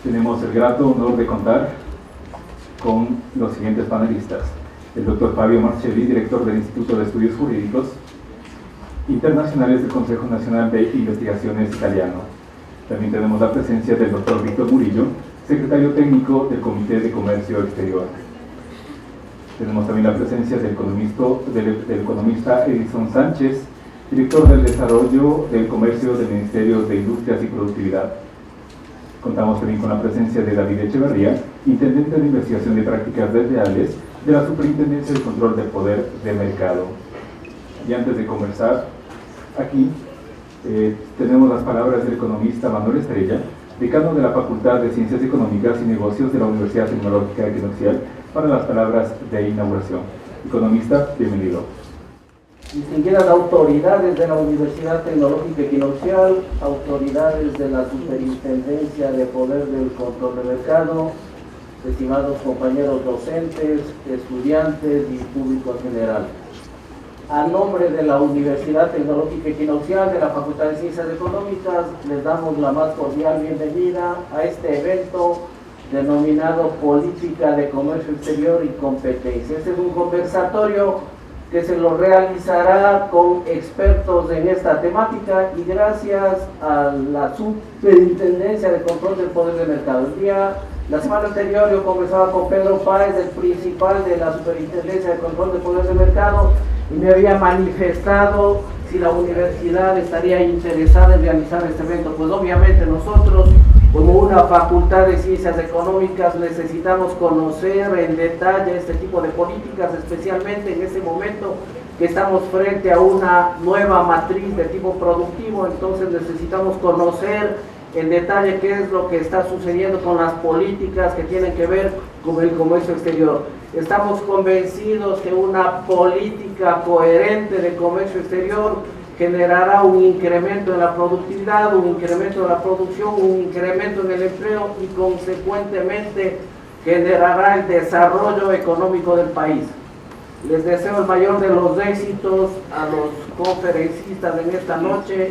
Tenemos el grato honor de contar con los siguientes panelistas: el doctor Fabio Marcelli, director del Instituto de Estudios Jurídicos Internacionales del Consejo Nacional de Investigaciones italiano. También tenemos la presencia del doctor Víctor Murillo, secretario técnico del Comité de Comercio Exterior. Tenemos también la presencia del economista Edison Sánchez, director del Desarrollo del Comercio del Ministerio de Industrias y Productividad. Contamos también con la presencia de David Echeverría, intendente de Investigación de Prácticas Desleales de la Superintendencia de Control del Poder de Mercado. Y antes de conversar, aquí tenemos las palabras del economista Manuel Estrella, decano de la Facultad de Ciencias Económicas y Negocios de la Universidad Tecnológica Equinoccial, para las palabras de inauguración. Economista, bienvenido. Distinguidas autoridades de la Universidad Tecnológica Equinoccial, autoridades de la Superintendencia de Poder del Control de Mercado, estimados compañeros docentes, estudiantes y público en general. A nombre de la Universidad Tecnológica Equinoccial de la Facultad de Ciencias Económicas, les damos la más cordial bienvenida a este evento denominado Política de Comercio Exterior y Competencia. Este es un conversatorio que se lo realizará con expertos en esta temática y gracias a la Superintendencia de Control del Poder de Mercado. La semana anterior yo conversaba con Pedro Páez, el principal de la Superintendencia de Control del Poder de Mercado, y me había manifestado si la universidad estaría interesada en realizar este evento. Pues obviamente nosotros, como una facultad de ciencias económicas, necesitamos conocer en detalle este tipo de políticas, especialmente en este momento que estamos frente a una nueva matriz de tipo productivo. Entonces necesitamos conocer en detalle qué es lo que está sucediendo con las políticas que tienen que ver con el comercio exterior. Estamos convencidos que una política coherente de comercio exterior generará un incremento en la productividad, un incremento en la producción, un incremento en el empleo y consecuentemente generará el desarrollo económico del país. Les deseo el mayor de los éxitos a los conferencistas en esta noche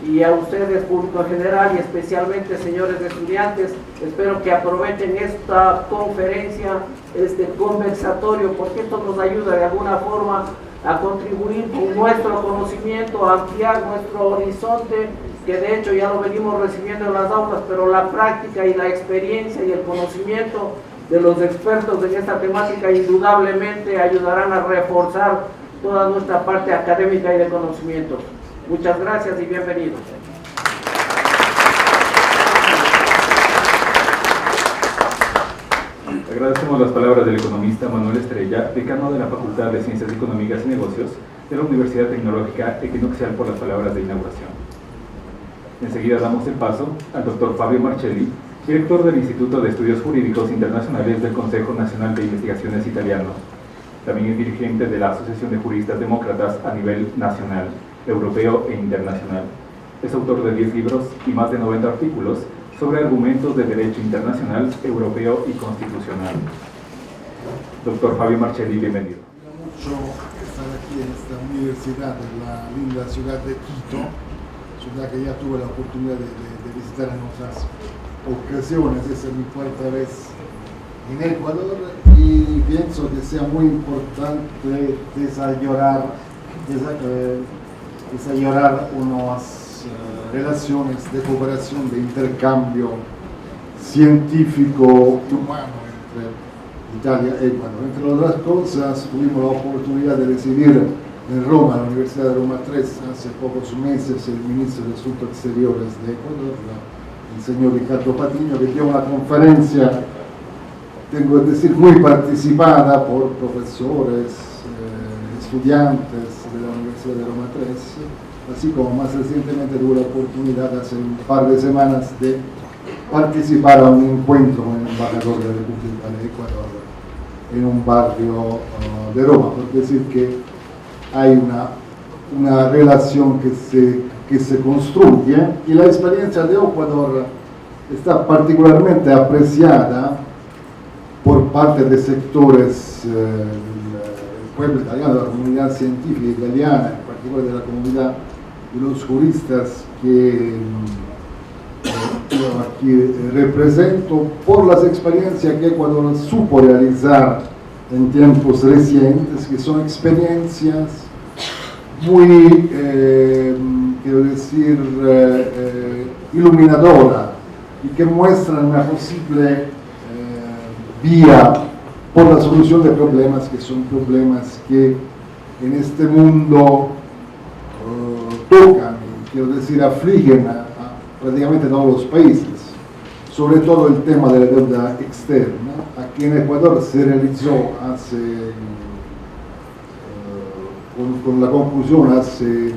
y a ustedes, público en general, y especialmente señores estudiantes. Espero que aprovechen esta conferencia, este conversatorio, porque esto nos ayuda de alguna forma a contribuir con nuestro conocimiento, a ampliar nuestro horizonte, que de hecho ya lo venimos recibiendo en las aulas, pero la práctica y la experiencia y el conocimiento de los expertos en esta temática indudablemente ayudarán a reforzar toda nuestra parte académica y de conocimiento. Muchas gracias y bienvenidos. Agradecemos las palabras del economista Manuel Estrella, decano de la Facultad de Ciencias Económicas y Negocios de la Universidad Tecnológica Equinoccial, por las palabras de inauguración. Enseguida damos el paso al doctor Fabio Marcelli, director del Instituto de Estudios Jurídicos Internacionales del Consejo Nacional de Investigaciones italiano. También es dirigente de la Asociación de Juristas Demócratas a nivel nacional, europeo e internacional. Es autor de 10 libros y más de 90 artículos sobre argumentos de derecho internacional, europeo y constitucional. Doctor Fabio Marcelli, bienvenido. Mucho estar aquí en esta universidad, en la linda ciudad de Quito, ciudad que ya tuve la oportunidad de visitar en otras ocasiones. Esa es mi cuarta vez en Ecuador y pienso que sea muy importante desarrollar unas relaciones de cooperación, de intercambio científico y humano entre Italia y Ecuador. Entre otras cosas, tuvimos la oportunidad de recibir en Roma, en la Universidad de Roma 3, hace pocos meses, el ministro de Asuntos Exteriores de Ecuador, el señor Ricardo Patiño, que dio una conferencia, tengo que decir, muy participada por profesores, estudiantes de la Universidad de Roma 3, así como más recientemente tuve la oportunidad hace un par de semanas de participar a un encuentro con el embajador de la República de Ecuador en un barrio de Roma, por decir que hay una relación que se construye, y la experiencia de Ecuador está particularmente apreciada por parte de sectores del pueblo italiano, de la comunidad científica italiana, en particular de la comunidad de los juristas que yo aquí represento, por las experiencias que Ecuador supo realizar en tiempos recientes, que son experiencias muy, quiero decir, iluminadoras y que muestran una posible vía por la solución de problemas que son problemas que en este mundo tocan, quiero decir, afligen a prácticamente todos los países, sobre todo el tema de la deuda externa. Aquí en Ecuador se realizó con la conclusión hace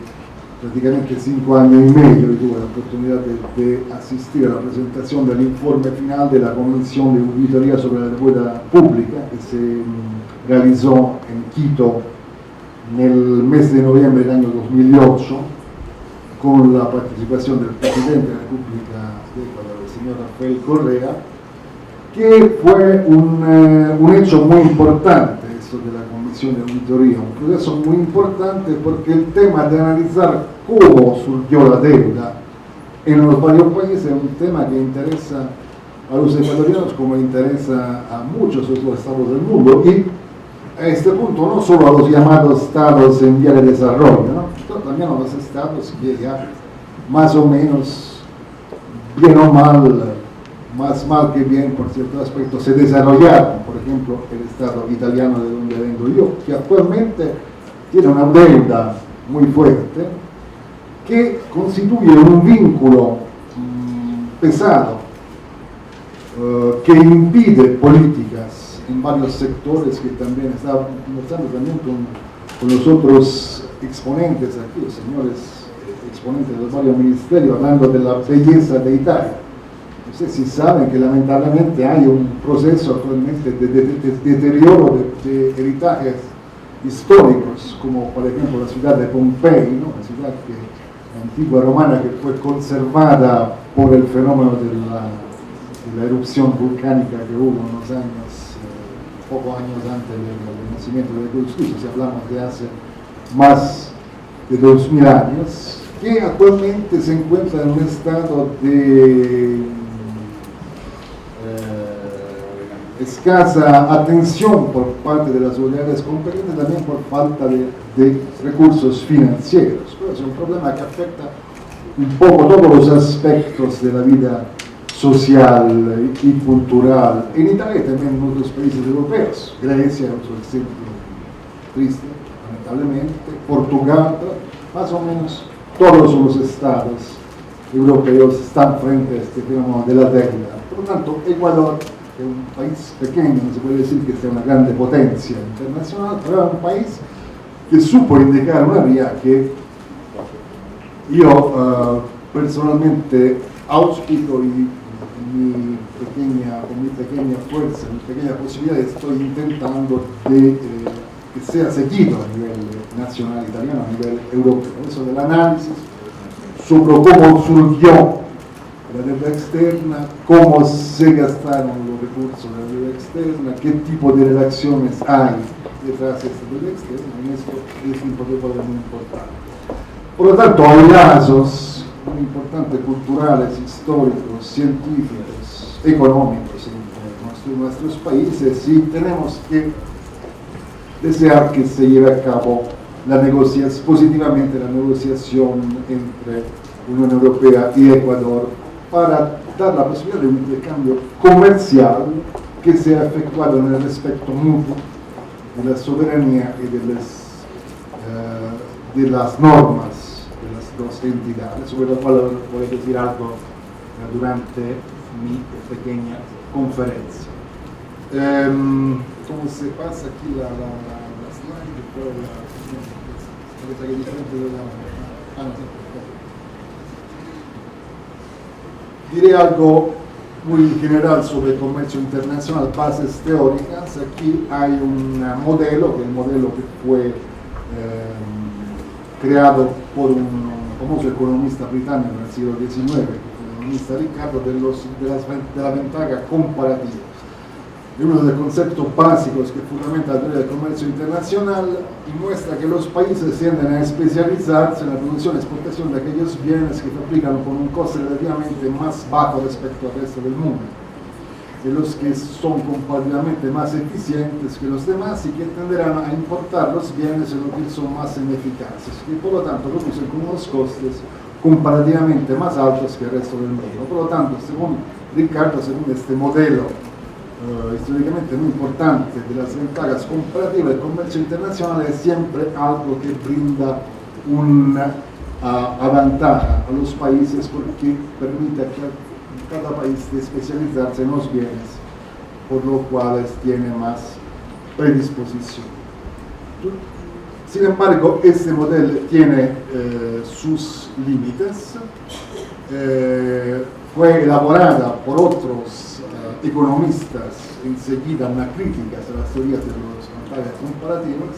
prácticamente 5 años y medio, y tuve la oportunidad de asistir a la presentación del informe final de la Convención de Auditoría sobre la Deuda Pública, que se realizó en Quito en el mes de noviembre del año 2008, con la participación del presidente de la República de Ecuador, el señor Rafael Correa, que fue un hecho muy importante, esto de la Comisión de Auditoría, un proceso muy importante porque el tema de analizar cómo surgió la deuda en los varios países es un tema que interesa a los ecuatorianos como interesa a muchos otros estados del mundo, y a este punto no solo a los llamados estados en vía de desarrollo, sino también a los estados que ya más o menos, bien o mal, más mal que bien por ciertos aspectos, se desarrollaron. Por ejemplo, el estado italiano de donde vengo yo, que actualmente tiene una deuda muy fuerte que constituye un vínculo pesado que impide políticas en varios sectores, que también estaba conversando también con los otros exponentes aquí, los señores exponentes de los varios ministerios, hablando de la belleza de Italia. No sé si saben que lamentablemente hay un proceso actualmente de deterioro de heritajes históricos, como por ejemplo la ciudad de Pompey, ¿no? La ciudad antigua romana, que fue conservada por el fenómeno de la erupción volcánica que hubo unos años, pocos años antes del nacimiento de Cristo, si hablamos de hace más de 2000 años, que actualmente se encuentra en un estado de escasa atención por parte de las autoridades competentes, también por falta de recursos financieros. Pero es un problema que afecta un poco todos los aspectos de la vida social y cultural en Italia y también en otros países europeos. Grecia es otro ejemplo triste, lamentablemente. Portugal, más o menos todos los estados europeos están frente a este fenómeno de la deuda. Por lo tanto, Ecuador es un país pequeño, no se puede decir que sea una grande potencia internacional, pero es un país que supo indicar una vía que yo personalmente auspico, y con mi pequeña fuerza, mi pequeña posibilidad, estoy intentando de que sea seguido a nivel nacional italiano, a nivel europeo. Eso del análisis sobre cómo surgió la deuda externa, cómo se gastaron los recursos de la deuda externa, qué tipo de relaciones hay detrás de esta deuda externa, y esto es un protocolo muy importante. Por lo tanto, hay lazos muy importantes, culturales, históricos, científicos, económicos entre nuestros países, y tenemos que desear que se lleve a cabo positivamente la negociación entre Unión Europea y Ecuador para dar la posibilidad de un intercambio comercial que sea efectuado en el respeto mutuo de la soberanía y de las normas de las dos entidades, sobre lo cual voy a decir algo durante mi pequeña conferencia. ¿Cómo se pasa aquí la slide? Parece que es diferente de la... Diré algo muy general sobre comercio internacional, bases teóricas. Aquí hay un modelo, que es el modelo que fue creado por un famoso economista británico en el siglo XIX, el economista Ricardo, de la ventaja comparativa. es uno de los conceptos básicos que fundamenta la teoría del comercio internacional y muestra que los países tienden a especializarse en la producción y exportación de aquellos bienes que fabrican con un coste relativamente más bajo respecto al resto del mundo, de los que son comparativamente más eficientes que los demás y que tenderán a importar los bienes en los que son más ineficaces y por lo tanto producen con unos costes comparativamente más altos que el resto del mundo. Por lo tanto, según Ricardo, según este modelo históricamente muy importante de las ventajas comparativas del comercio internacional, es siempre algo que brinda una ventaja a los países porque permite a cada país de especializarse en los bienes, por lo cual tiene más predisposición. Sin embargo, este modelo tiene sus límites. Fue elaborada por otros economistas enseguida una crítica a las teorías de las ventajas comparativas,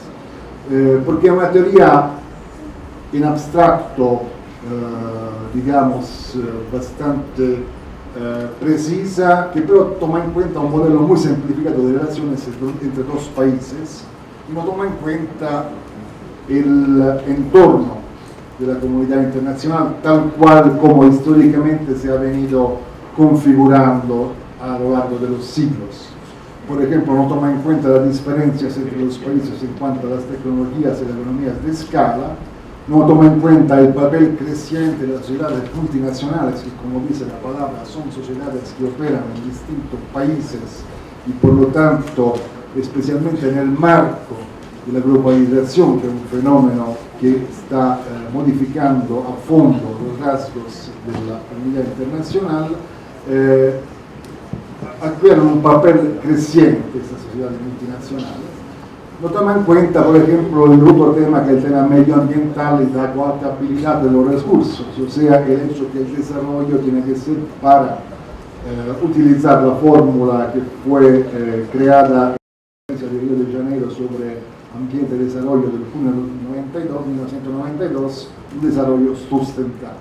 porque es una teoría en abstracto, digamos, bastante precisa, que pero toma en cuenta un modelo muy simplificado de relaciones entre dos países y no toma en cuenta el entorno de la comunidad internacional tal cual como históricamente se ha venido configurando a lo largo de los siglos. Por ejemplo, no toma en cuenta las diferencias entre los países en cuanto a las tecnologías y las economías de escala, no toma en cuenta el papel creciente de las sociedades multinacionales, que como dice la palabra, son sociedades que operan en distintos países y por lo tanto, especialmente en el marco de la globalización, que es un fenómeno que está modificando a fondo los rasgos de la comunidad internacional, adquieren un papel creciente estas sociedades multinacionales. No toma en cuenta, por ejemplo, el otro tema que es el tema medioambiental y la agotabilidad de los recursos, o sea, el hecho que el desarrollo tiene que ser para utilizar la fórmula que fue creada en la Río de Janeiro sobre ambiente de desarrollo del junio de 1992, un desarrollo sustentable.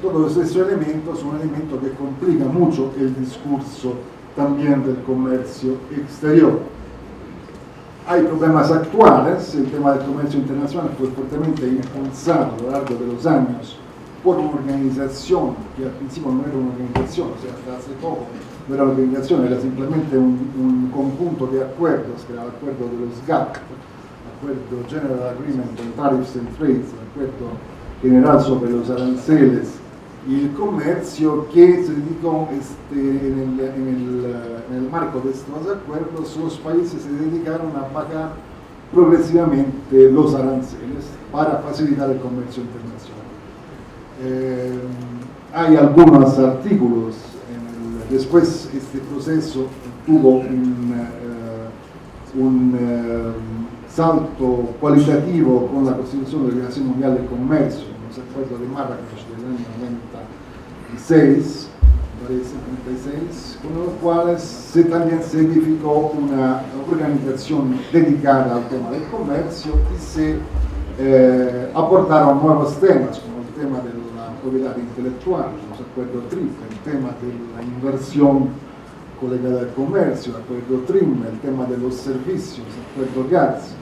Todos estos elementos son elementos que complican mucho el discurso también del comercio exterior. Hay problemas actuales, el tema del comercio internacional fue fuertemente impulsado a lo largo de los años por una organización que al principio no era una organización, o sea, hasta hace poco no era una organización, era simplemente un conjunto de acuerdos, que era el acuerdo de los GATT, acuerdo General Agreement on Tariffs and Trades, el acuerdo general sobre los aranceles y el comercio, que se dedicó en el marco de estos acuerdos, los países se dedicaron a bajar progresivamente los aranceles para facilitar el comercio internacional. Hay algunos artículos, después este proceso tuvo un salto cualitativo con la constitución de la Organización Mundial de Comercio, los acuerdos de Marrakech del año 96, con los cuales también se edificó una organización dedicada al tema del comercio y se aportaron nuevos temas, como el tema de la propiedad intelectual, los acuerdos TRIP, el tema de la inversión colegada del comercio, el acuerdo TRIM, el tema de los servicios, el acuerdo GATS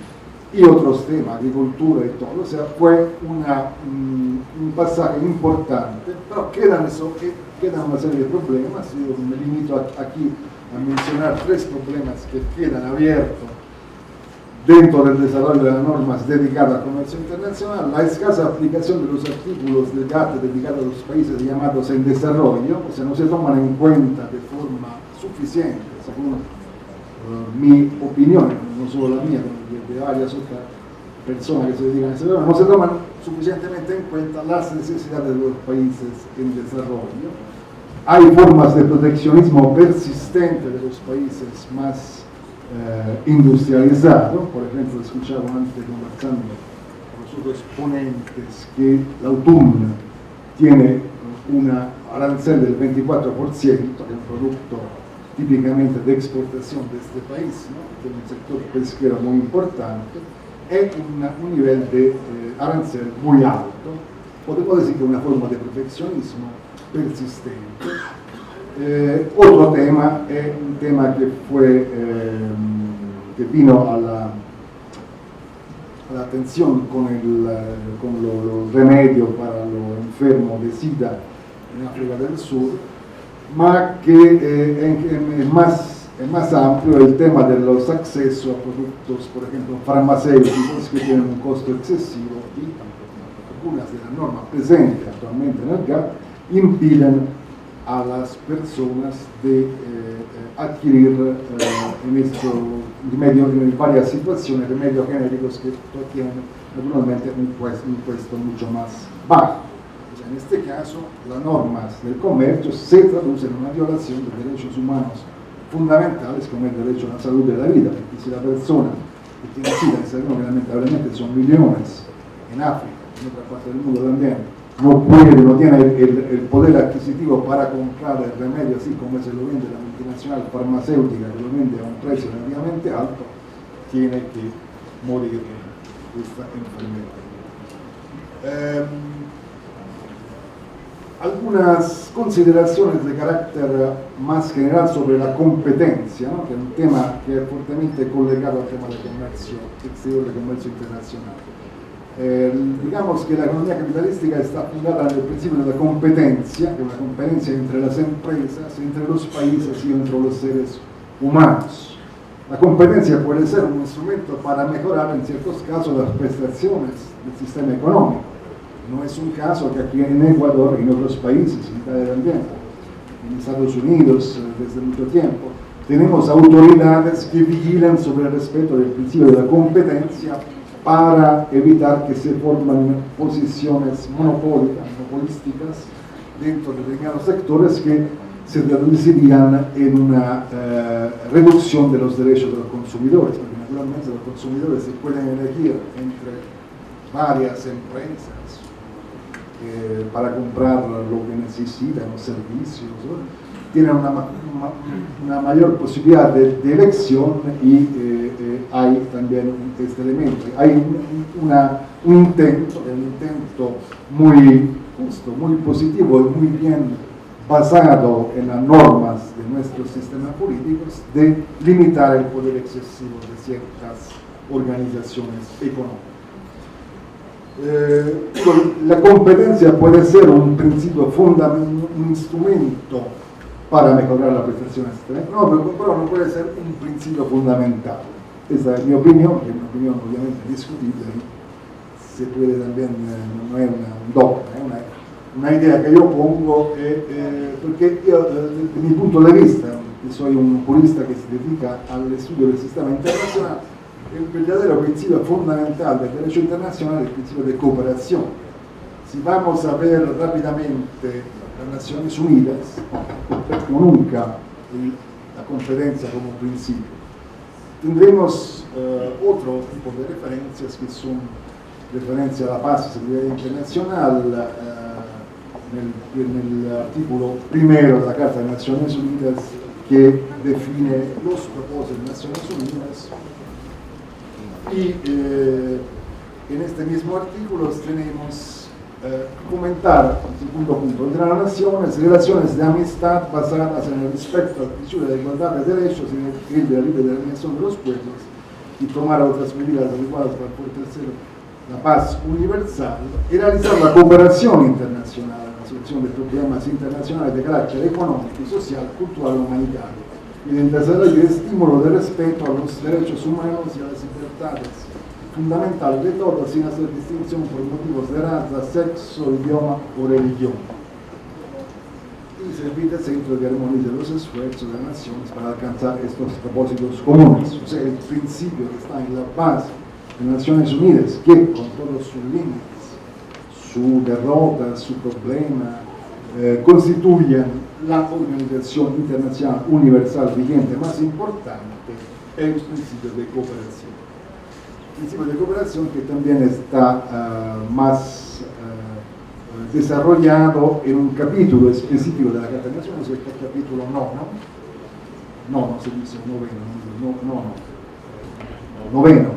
y otros temas, agricultura y todo. O sea, fue un pasaje importante, pero quedan una serie de problemas. Yo me limito aquí a mencionar 3 problemas que quedan abiertos dentro del desarrollo de las normas dedicadas al comercio internacional: la escasa aplicación de los artículos del GATT dedicados a los países llamados en desarrollo, o sea, no se toman en cuenta de forma suficiente, según mi opinión, no solo la mía, de varias otras personas que se dedican a ese tema, no se toman suficientemente en cuenta las necesidades de los países en desarrollo. Hay formas de proteccionismo persistente de los países más industrializados. Por ejemplo, escuchaba antes conversando con los otros ponentes que la autumn tiene una arancel del 24%, que es un producto típicamente de exportación de este país, ¿no? Tiene un sector pesquero muy importante, es un nivel de arancel muy alto. Podemos decir que es una forma de proteccionismo persistente. Otro tema es un tema que vino a la atención con los remedios para los enfermos de SIDA en África del Sur, ma que es más amplio el tema de los accesos a productos, por ejemplo, farmacéuticos, que tienen un costo excesivo y algunas de las normas presentes actualmente en el GAP impiden a las personas de adquirir en varias situaciones remedios genéricos que tienen naturalmente un puesto mucho más bajo. O sea, en este caso, las normas del comercio se traducen en una violación de derechos humanos fundamentales como el derecho a la salud de la vida, porque si la persona que tiene SIDA, y sabemos que lamentablemente son millones en África, en otra parte del mundo también, no tiene el poder adquisitivo para comprar el remedio así como se lo vende la multinacional farmacéutica, que lo vende a un precio relativamente alto, tiene que morir de esta enfermedad. Algunas consideraciones de carácter más general sobre la competencia, ¿no? Que es un tema que es fuertemente collegado al tema del comercio exterior, del comercio internacional. Digamos que la economía capitalística está fundada en el principio de la competencia, que es una competencia entre las empresas, entre los países y entre los seres humanos. La competencia puede ser un instrumento para mejorar en ciertos casos las prestaciones del sistema económico. No es un caso que aquí en Ecuador y en otros países, en Italia también, en Estados Unidos desde mucho tiempo, tenemos autoridades que vigilan sobre el respeto del principio de la competencia para evitar que se formen posiciones monopolísticas dentro de determinados sectores que se traducirían en una reducción de los derechos de los consumidores, porque naturalmente los consumidores se pueden elegir entre varias empresas para comprar lo que necesitan, los servicios, ¿no? Tienen una mayor posibilidad de elección y hay también este elemento. Hay un intento muy justo, muy positivo y muy bien basado en las normas de nuestros sistemas políticos de limitar el poder excesivo de ciertas organizaciones económicas. La competencia puede ser un principio fundamental, un instrumento para mejorar la prestación externa, pero no puede ser un principio fundamental. Esa es mi opinión, que es una opinión obviamente discutible, se puede también, no es un dogma, es una idea que yo pongo, porque yo, desde mi punto de vista, que soy un jurista que se dedica al estudio del sistema internacional, el verdadero principio fundamental del derecho internacional es el principio de cooperación. Si vamos a ver rápidamente las Naciones Unidas, no nunca la competencia como principio. Tendremos otro tipo de referencias que son referencias a la paz y seguridad internacional en el artículo primero de la Carta de Naciones Unidas que define los propósitos de Naciones Unidas. Y en este mismo artículo tenemos comentar el segundo punto entre las naciones, relaciones de amistad basadas en el respeto al principio de la igualdad de derechos y de la libre determinación de los pueblos y tomar otras medidas adecuadas para fortalecer la paz universal y realizar la cooperación internacional en la solución de problemas internacionales de carácter económico, social, cultural y humanitario y el desarrollo y estímulo de respeto a los derechos humanos y a las libertades fundamentales de todos sin hacer distinción por motivos de raza, sexo, idioma o religión. Y servir de centro que armonice los esfuerzos de las naciones para alcanzar estos propósitos comunes. O sea, el principio que está en la base de las Naciones Unidas, que con todos sus límites, su derrota, su problema, constituyen la organización internacional universal vigente más importante, el principio de cooperación. El principio de cooperación que también está más desarrollado en un capítulo específico de la Carta de Naciones, que es el capítulo noveno,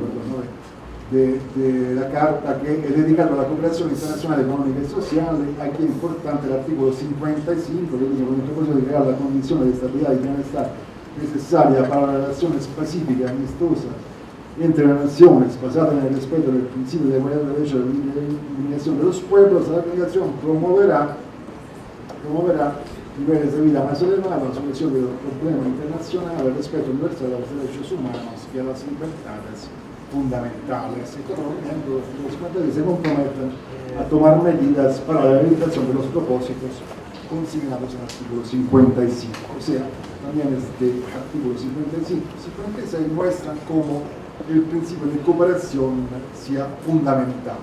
de la Carta, que es dedicado a la cooperación internacional económica y social. Aquí es importante el artículo 55, que dice con el propósito de crear la condición de estabilidad y bienestar necesaria para la relación pacífica y amistosa entre las naciones, basada en el respeto del principio de igualdad de derechos y de eliminación de los pueblos. La organización promoverá niveles de vida más elevados, la solución de los problemas internacionales, el respeto universal a los derechos humanos y a las libertades fundamentales. Y todos los miembros de los países se comprometen a tomar medidas para la realización de los propósitos consignados en el artículo 55. O sea, también este artículo 55 y 56 muestran cómo el principio de cooperación sea fundamental.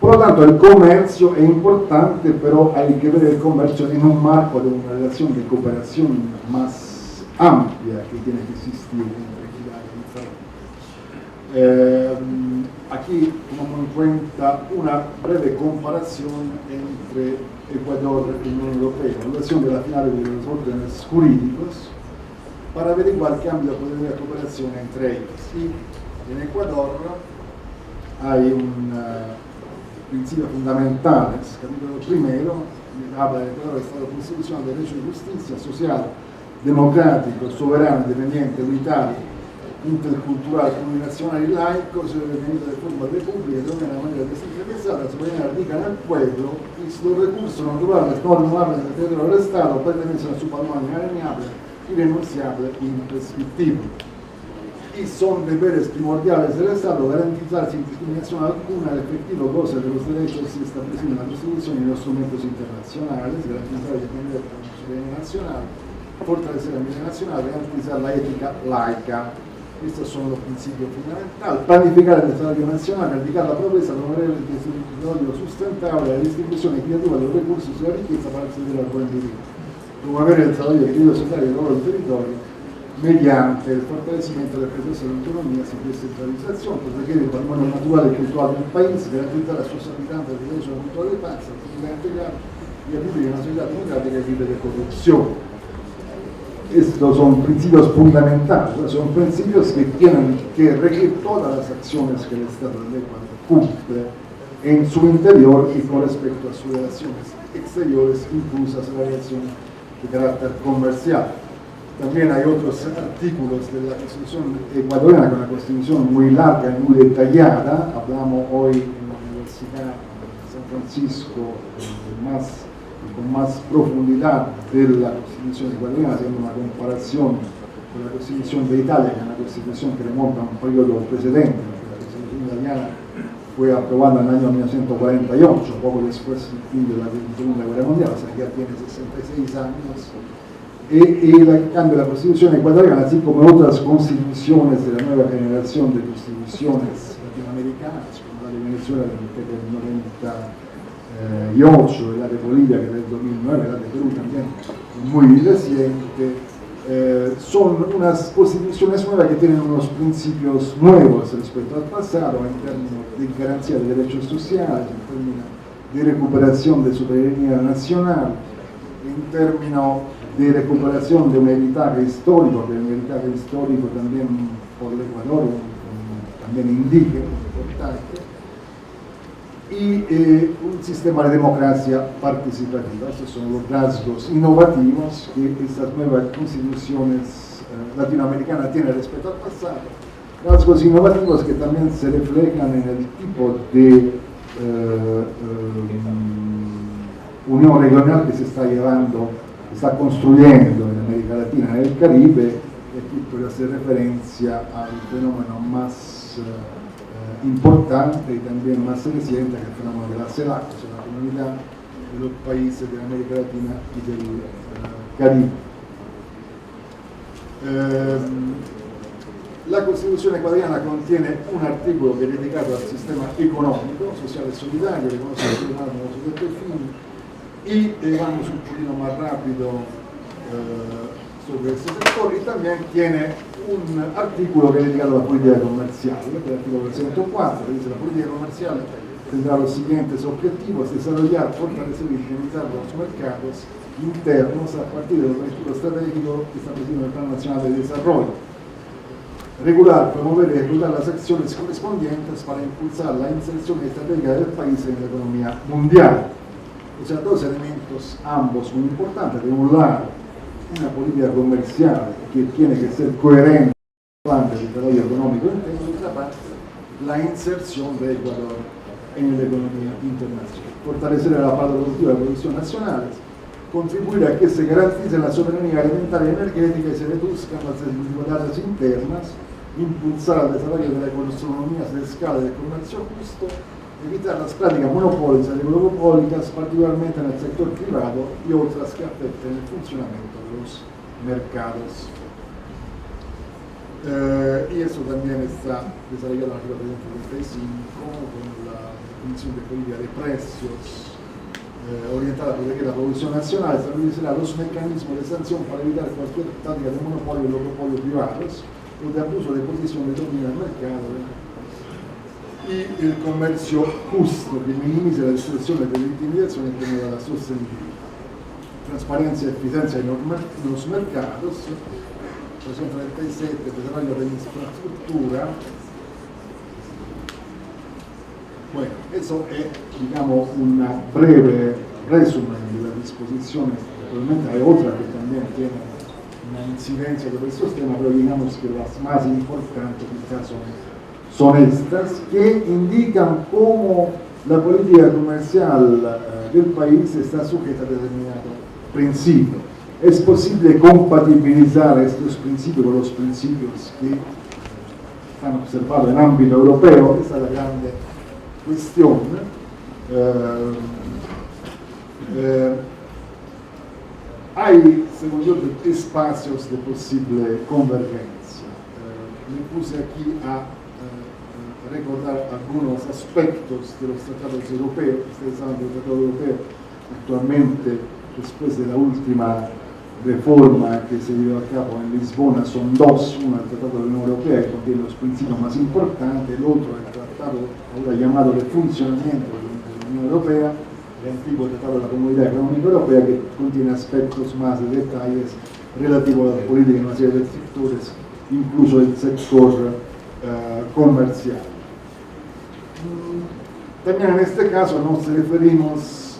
Por lo tanto, el comercio es importante, pero hay que ver el comercio en un marco de una relación de cooperación más amplia que tiene que existir entre Equidad y diferentes. Aquí tomamos en cuenta una breve comparación entre Ecuador y la Unión Europea, en relación de la final de los órdenes jurídicos, para averiguar qué ámbito puede haber cooperación entre ellos. Y en Ecuador hay un principio fundamental, el capítulo primero, habla de Ecuador, Estado constitucional, derecho de justicia, social, democrático, soberano, independiente, unitario, intercultural, plurinacional y laico, soberano de forma república, de una manera descentralizada, soberana radica en el pueblo y los recursos naturales no renovables del territorio del Estado pertenecen a su patrimonio inalienable, irrenunciable e imprescriptible. Y son deberes primordiales del Estado garantizar sin discriminación alguna el efectivo goce de los derechos establecidos en la Constitución y en los instrumentos internacionales, garantizar la independencia de la soberanía nacional, fortalecer la unidad nacional, garantizar la ética laica. Estos son los principios fundamentales. Planificar el desarrollo nacional, dedicar la pobreza, promover el desarrollo sustentable, la distribución equitativa de los recursos y la riqueza para acceder al buen vivir. Promover el desarrollo equitativo social y el logro del territorio mediante el fortalecimiento del proceso de autonomía y descentralización, proteger el patrimonio natural y cultural del país, garantizar a sus habitantes el derecho a la mutua de paz, a integrar y a vivir en una sociedad democrática y libre de corrupción. Estos son principios fundamentales, son principios que tienen que regir todas las acciones que el Estado de Ecuador cumple en su interior y con respecto a sus relaciones exteriores, incluso a sus relaciones de carácter comercial. También hay otros artículos de la Constitución ecuatoriana, con una Constitución muy larga y muy detallada. Hablamos hoy en la Universidad de San Francisco con más profundidad de la Constitución ecuatoriana, haciendo una comparación con la Constitución de Italia, que es una Constitución que remonta a un periodo precedente. La Constitución italiana fue aprobada en el año 1948, poco después del fin de la Segunda Guerra Mundial, o sea, ya tiene 66 años. En cambio, la Constitución ecuatoriana, así como otras constituciones de la nueva generación de constituciones latinoamericanas, como la de Venezuela del 98, la de Bolivia que es del 2009, la de Perú también muy reciente, son unas constituciones nuevas que tienen unos principios nuevos respecto al pasado en términos de garantía de derechos sociales, en términos de recuperación de soberanía nacional, en términos de recuperación de un heritaje histórico, también por el Ecuador, también indígena, importante, y un sistema de democracia participativa. Estos son los rasgos innovativos que estas nuevas constituciones latinoamericanas tienen respecto al pasado, rasgos innovativos que también se reflejan en el tipo de unión regional que se está llevando, está construyendo en América Latina, en el Caribe. Aquí puede hacer referencia al fenómeno más importante y también más reciente, que es el fenómeno de la CELAC, o sea, la comunidad de los países de América Latina y del Caribe. La Constitución ecuatoriana contiene un artículo que es dedicado al sistema económico, social y solidario, que reconoce el ser humano como sujeto y fin. Y vamos un poquito más rápido sobre este sector, y también tiene un artículo que es dedicado a la política comercial, el artículo 104, que dice: la política comercial tendrá los siguientes objetivos: desarrollar, fortalecer y dinamizar los mercados internos a partir del objetivo estratégico establecido en el Plan Nacional de Desarrollo. regular, promover y ejecutar las acciones correspondientes para impulsar la inserción estratégica del país en la economía mundial. O sea, dos elementos, ambos muy importantes. De un lado, una política comercial que tiene que ser coherente con el plan de desarrollo económico interno, y de otra parte, la inserción de Ecuador en la economía internacional. Fortalecer el aparato productivo de la producción nacionales, contribuir a que se garantice la soberanía alimentaria y energética y se reduzcan las desigualdades internas, impulsar el desarrollo de las economías de escala y de comercio justo, evitar las prácticas monopólicas y oligopólicas, particularmente en el sector privado, y otras que afecten el funcionamiento de los mercados. Y eso también está desarrollado en el artículo 335 con la definición de política de precios orientada a proteger la producción nacional, establecerá los mecanismos de sanción para evitar cualquier táctica de monopolio y oligopolio privados o de abuso de posición de dominio del mercado, y el comercio justo que minimice la distorsión de la intimidación y promueva la sostenibilidad. Transparencia y eficiencia en los mercados, 337, desarrollo de la infraestructura. Bueno, eso es, digamos, una breve resumen de las disposiciones. Naturalmente hay otras que también tienen una incidencia sobre estos temas, pero digamos que las más importantes quizás son estas, que indican cómo la política comercial del país está sujeta a determinado principio. Es posible compatibilizar estos principios con los principios que están observados en ámbito europeo. Esa es la grande cuestión. Hay, según yo, espacios de posible convergencia. Me puse aquí a recordar algunos aspectos de los tratados europeos. Ustedes saben que el Tratado Europeo actualmente, después de la última reforma que se llevó a cabo en Lisbona, son dos: uno el Tratado de la Unión Europea, que contiene los principios más importantes, el otro el Tratado ahora llamado de Funcionamiento de la Unión Europea, el antiguo Tratado de la Comunidad Económica Europea, que contiene aspectos más de detalles relativos a la política en una serie de sectores, incluso el sector comercial. También en este caso nos referimos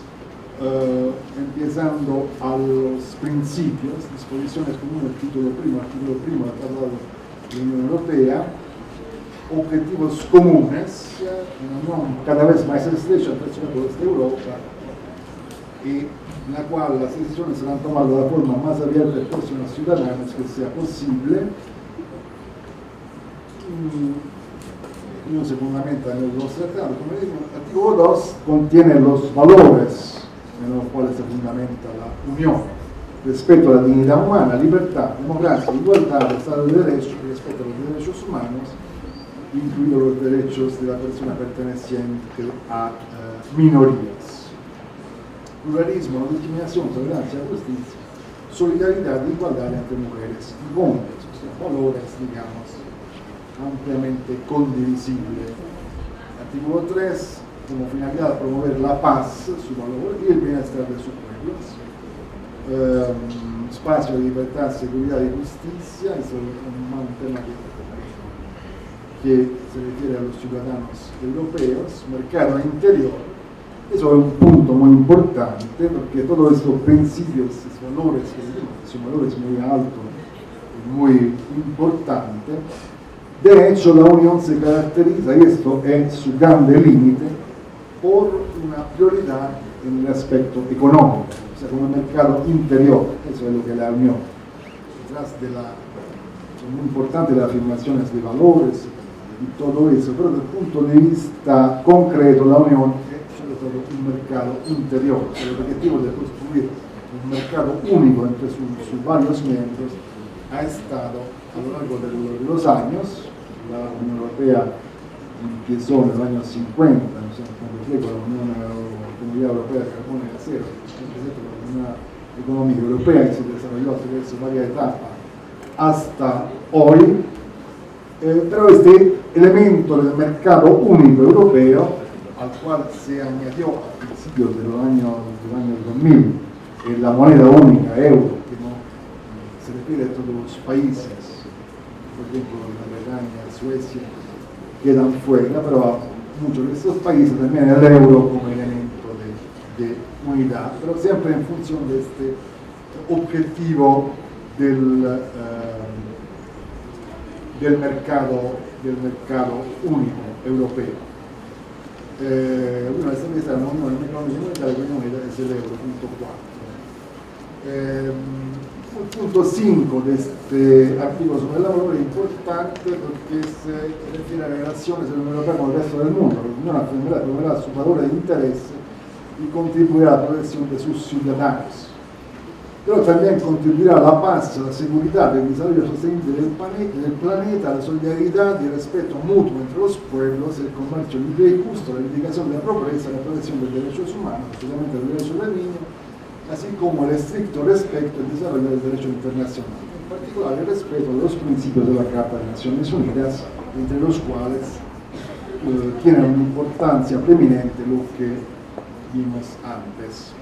empezando a los principios, disposiciones comunes, artículo primo del Tratado de la Unión Europea, objetivos comunes, una unión cada vez más estrecha entre los pueblos de Europa, y en la cual las decisiones serán tomadas de la forma más abierta y próxima a los ciudadanos que sea posible. Uno se fundamenta en los tratados. Como digo, el artículo 2 contiene los valores en los cuales se fundamenta la Unión: respeto a la dignidad humana, libertad, democracia, igualdad, Estado de Derecho, respeto a los derechos humanos, incluidos los derechos de la persona perteneciente a minorías. Pluralismo, no discriminación, tolerancia, justicia, solidaridad e igualdad entre mujeres y hombres, o sea, valores, digamos, ampliamente condivisible. Artículo 3, como finalidad promover la paz, su valor y el bienestar de sus pueblos. Espacio de libertad, seguridad y justicia, eso es un tema que se refiere a los ciudadanos europeos. Mercado interior, eso es un punto muy importante, porque todos estos principios, estos valores, que son valores muy altos y muy importantes. De hecho, la Unión se caracteriza, y esto es su grande límite, por una prioridad en el aspecto económico, o sea, como el mercado interior. Eso es lo que la Unión, detrás de son muy importantes las afirmaciones de valores y todo eso, pero desde el punto de vista concreto, la Unión es sobre todo un mercado interior. El objetivo de construir un mercado único entre sus varios miembros ha estado a lo largo de los años. La Unión Europea empezó en los años 50, no sé cuándo fue, con la Comunidad Europea de Carbón y Acero, la Unión Económica Europea, que se desarrolló a través de varias etapas hasta hoy. Pero este elemento del mercado único europeo, al cual se añadió a principios de los años 2000 la moneda única, euro, que no se refiere a todos los países por ejemplo la Bretaña, Suecia, quedan fuera, pero muchos de estos países también el euro como elemento de unidad, pero siempre en función de este objetivo del mercado único europeo. Una estabilità della Unione Economica e Monetaria che moneta es el euro, punto 4. El punto 5 de este artículo sobre el euro es importante porque se refiere a las relaciones de la Unión Europea con el resto del mundo. La Unión afirmará su valor de interés y contribuirá a la protección de sus ciudadanos. Pero también contribuirá a la paz, a la seguridad, el desarrollo sostenible del planeta, a la solidaridad y el respeto mutuo entre los pueblos, el comercio libre y justo, la reivindicación de la pobreza, la protección de los derechos humanos, especialmente los derechos del niño, así como el estricto respeto y desarrollo del derecho internacional, en particular el respeto de los principios de la Carta de Naciones Unidas, entre los cuales tiene una importancia preeminente lo que vimos antes.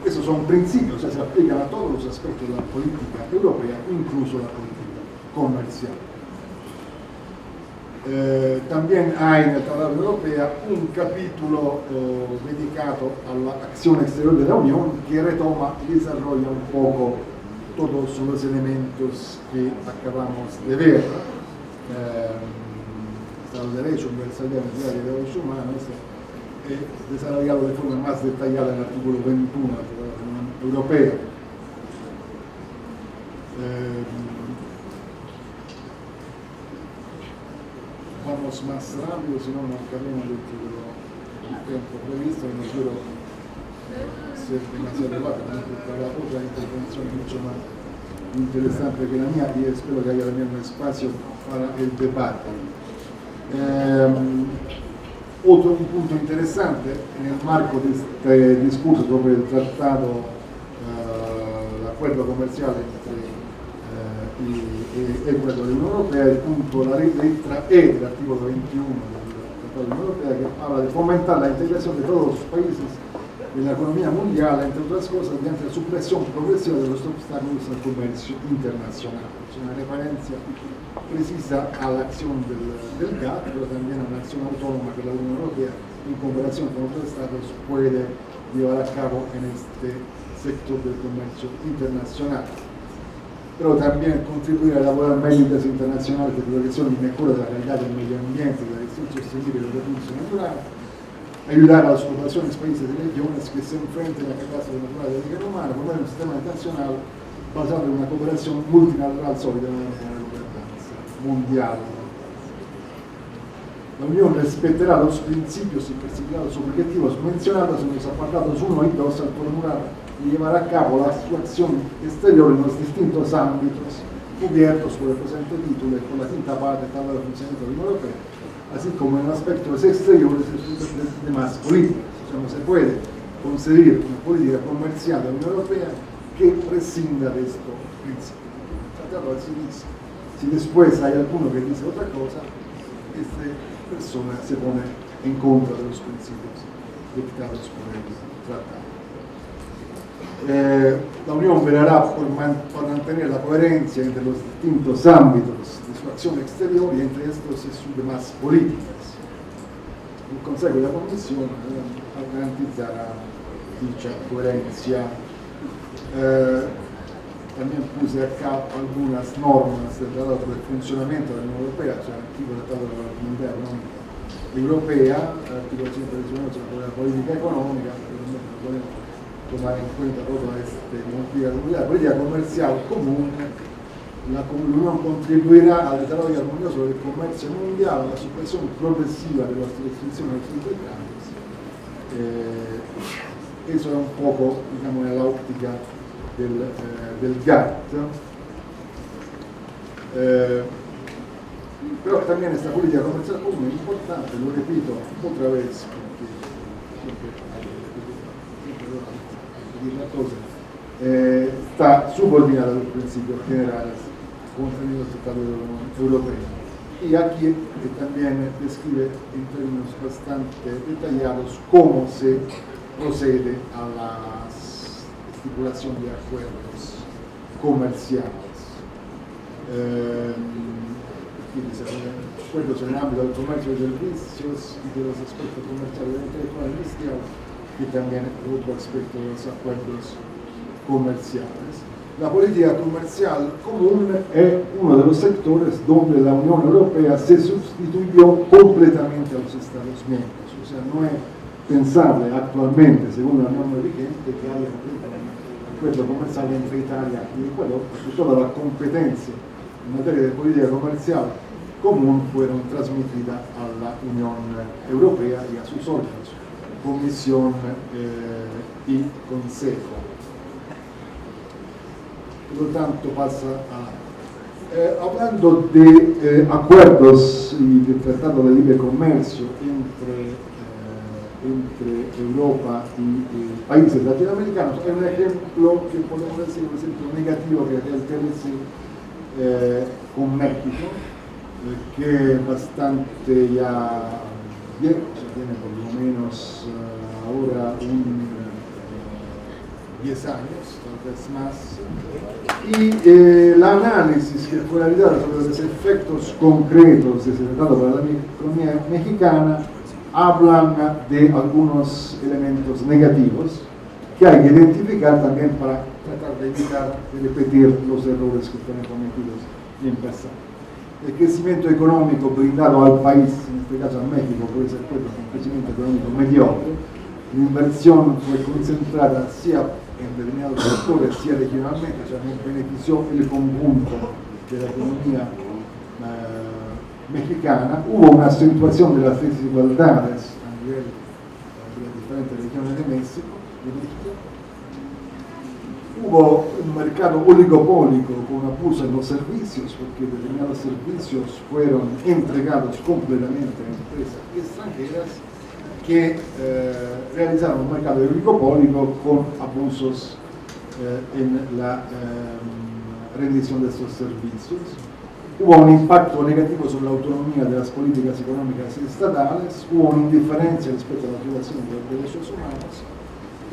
Esos son principios, o sea, se aplican a todos los aspectos de la política europea, incluso la política comercial. También hay en el Tratado Europeo un capítulo dedicado a la acción exterior de la Unión que retoma y desarrolla un poco todos los elementos que acabamos de ver. Estado de Derecho, universalidad de derechos humanos, desarrollado de forma más detallada en el artículo 21 de la Unión Europea. Vamos más rápido, si no acabemos dentro del tiempo previsto y no quiero ser demasiado rápido, porque la otra intervención es mucho más interesante que la mía y espero que haya también un espacio para el debate. Otro punto interesante en el marco de este discurso sobre el tratado, el acuerdo comercial entre Ecuador y la Unión Europea, el punto, la letra E del artículo 21 del Tratado de la Unión Europea, que habla de fomentar la integración de todos los países en la economía mundial, entre otras cosas, mediante la supresión progresiva de los obstáculos al comercio internacional. Es una referencia precisa a la acción del GATT, pero también a una acción autónoma que la Unión Europea, en cooperación con otros estados, puede llevar a cabo en este sector del comercio internacional. Pero también contribuir a elaborar medidas internacionales de protección y mejora de la calidad del medio ambiente, de la gestión sostenible de los recursos naturales, ayudar a las poblaciones, países y regiones que se enfrenten a catástrofes naturales de origen humano, promover un sistema internacional basado en una cooperación multilateral sólida en la gobernanza mundial. La Unión respetará los principios y perseguirá los objetivos mencionados en los apartados 1 y 2 al formular y llevar a cabo su acción exterior en los distintos ámbitos cubiertos por el presente título y por la quinta parte del Tratado de Funcionamiento de la Unión Europea, así como en aspectos exteriores de demás políticas. O sea, no se puede concebir una política comercial de la Unión Europea que prescinda de estos principios. Si después hay alguno que dice otra cosa, esta persona se pone en contra de los principios dictados por el tratado. La Unión velará por mantener la coherencia entre los distintos ámbitos de su acción exterior y entre estos y sus demás políticas. El Consejo y la Comisión garantizará dicha coherencia. También puse acá algunas normas del Tratado del Funcionamiento de la Unión Europea, o sea, el artículo del Tratado de la Comunidad Económica Europea, el artículo 119 sobre la política económica, tomar en cuenta toda la política comercial común. La Unión contribuirá al desarrollo armonioso del comercio mundial, a la supresión progresiva de las restricciones intercambios. Eso es un poco, digamos, en la óptica del GATT. Pero también esta política comercial común es importante, lo repito otra vez, porque la cosa, está subordinada a los principios generales contenidos del Tratado de la Unión Europea. Y aquí también describe en términos bastante detallados cómo se procede a la estipulación de acuerdos comerciales. quindi acuerdos en el ámbito del comercio de servicios y de los aspectos comerciales del territorio industrial, y también otro aspecto de los acuerdos comerciales. La política comercial común es uno de los sectores donde la Unión Europea se sustituyó completamente a los Estados miembros. O sea, no es pensable actualmente, según la norma vigente, que haya un acuerdo comercial entre Italia y Ecuador, porque toda la competencia en materia de política comercial común fueron transmitidas a la Unión Europea y a sus órganos, Comisión y Consejo. Por lo tanto, pasa a... hablando de acuerdos y de tratado de libre comercio entre Europa y países latinoamericanos, hay un ejemplo que podemos decir, un ejemplo negativo que es el TLC con México, que es bastante ya viejo, tiene por lo menos ahora 10 años, tal vez más, y el análisis que fue realizado sobre los efectos concretos de ese tratado para la economía mexicana hablan de algunos elementos negativos que hay que identificar también para tratar de evitar de repetir los errores que fueron cometidos en pasado. El crecimiento económico brindado al país, en este caso a México, por ese acuerdo, un crecimiento económico mediocre. La inversión fue concentrada sia en determinados sectores, sia regionalmente, o sea, no benefició el conjunto de la economía mexicana. Hubo una acentuación de las desigualdades a nivel de las diferentes regiones de México. Hubo un mercado oligopólico con abuso en los servicios, porque determinados servicios fueron entregados completamente a empresas extranjeras que realizaron un mercado oligopólico con abusos en la rendición de estos servicios. Hubo un impacto negativo sobre la autonomía de las políticas económicas estatales, hubo una indiferencia respecto a la violación de los derechos humanos,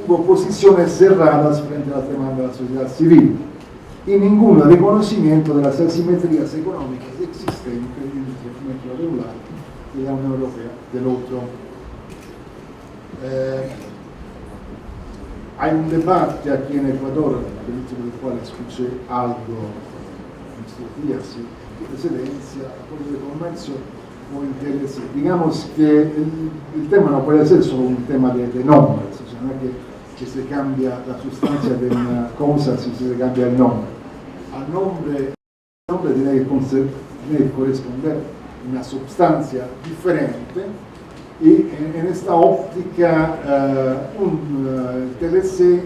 hubo posiciones cerradas frente a las demandas de la sociedad civil y ningún reconocimiento de las asimetrías económicas existentes entre México de un lado y la Unión Europea del otro. Hay un debate aquí en Ecuador, del cual escuché algo en estos días, precedencia, acuerdo de comercio o interés. Digamos que el tema no puede ser solo un tema de nombres, o sea, no es que se cambia la sustancia de una cosa si se le cambia el nombre. Al nombre tiene que corresponder una sustancia diferente y en esta óptica el TLC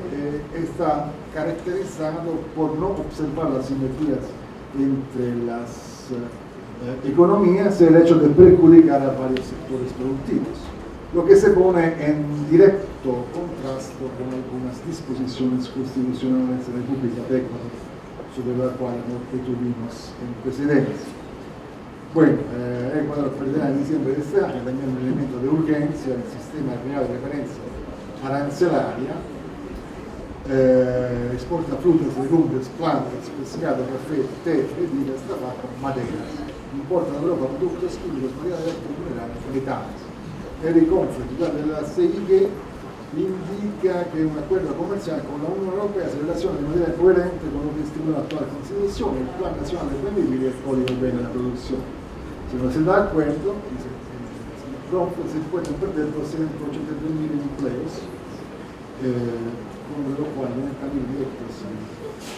está caracterizado por no observar las simetrías entre las economías y el hecho de perjudicar a varios sectores productivos, lo que se pone en directo contraste con algunas disposiciones constitucionales de la República de Ecuador, sobre la cual tuvimos en precedencia. Bueno, Ecuador perderá en diciembre de este año también un elemento de urgencia del sistema general de referencia arancelaria. Exporta frutas, legumbres, plantas, pescado, café, té, bebidas, tabaco, madera. Importa en Europa productos químicos, materiales electrominerales y metales. El conflicto de la CIG indica que un acuerdo comercial con la Unión Europea se relaciona de manera coherente con lo que estipula la actual Constitución, el Plan Nacional de Rendibilidad y el Código Bene de la Producción. Si no se da acuerdo, se pueden perder 283.000 empleos, con lo cual no están directos.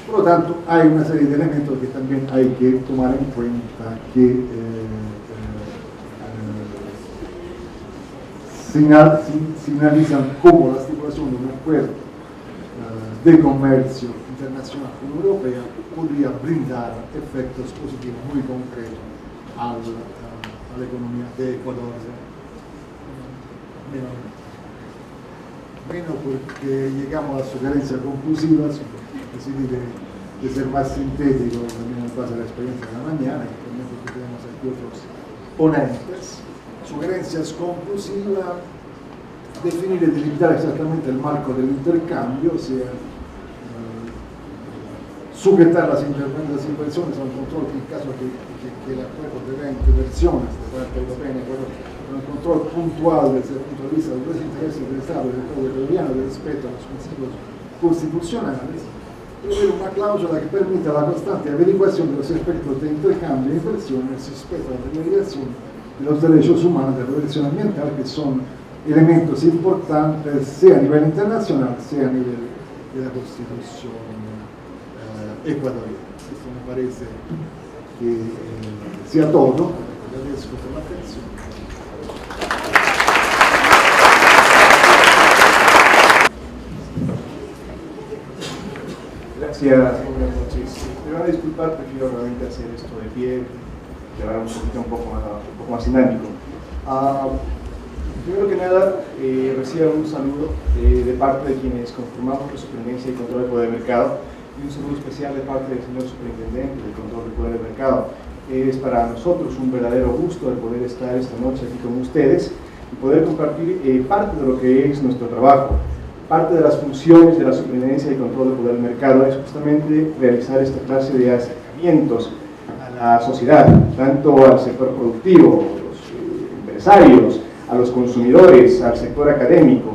Por lo tanto, hay una serie de elementos que también hay que tomar en cuenta que señalizan cómo la estipulación de un acuerdo de comercio internacional con la Europea podría brindar efectos positivos muy concretos a la economía de Ecuador. Menos porque llegamos a sugerencias conclusivas, decidí de ser más sintético también en base a la experiencia de la mañana, y también porque tenemos aquí otros ponentes. Sugerencias conclusivas: definir y delimitar exactamente el marco del intercambio, o sea, sujetar las inversiones a un control en caso que el acuerdo prevea intervenciones de parte europea, con el control puntual desde el punto de vista de los intereses del Estado y del pueblo ecuatoriano de respeto a los principios constitucionales, prevé una cláusula que permita la constante averiguación de los aspectos de intercambio e inversiones respecto a la regulación de los derechos humanos de la protección ambiental, que son elementos importantes sea a nivel internacional, sea a nivel de la Constitución ecuatoriana. Esto me parece que sea todo. Agradezco por la atención. Gracias, buenas noches. Me van a disculpar, prefiero realmente hacer esto de pie, llevar un poco más dinámico. Primero que nada, reciban un saludo de parte de quienes conformamos la Superintendencia de Control del Poder del Mercado y un saludo especial de parte del señor Superintendente del Control del Poder del Mercado. Es para nosotros un verdadero gusto el poder estar esta noche aquí con ustedes y poder compartir parte de lo que es nuestro trabajo. Parte de las funciones de la Superintendencia de Control del Poder del Mercado es justamente realizar esta clase de acercamientos a la sociedad, tanto al sector productivo, a los empresarios, a los consumidores, al sector académico,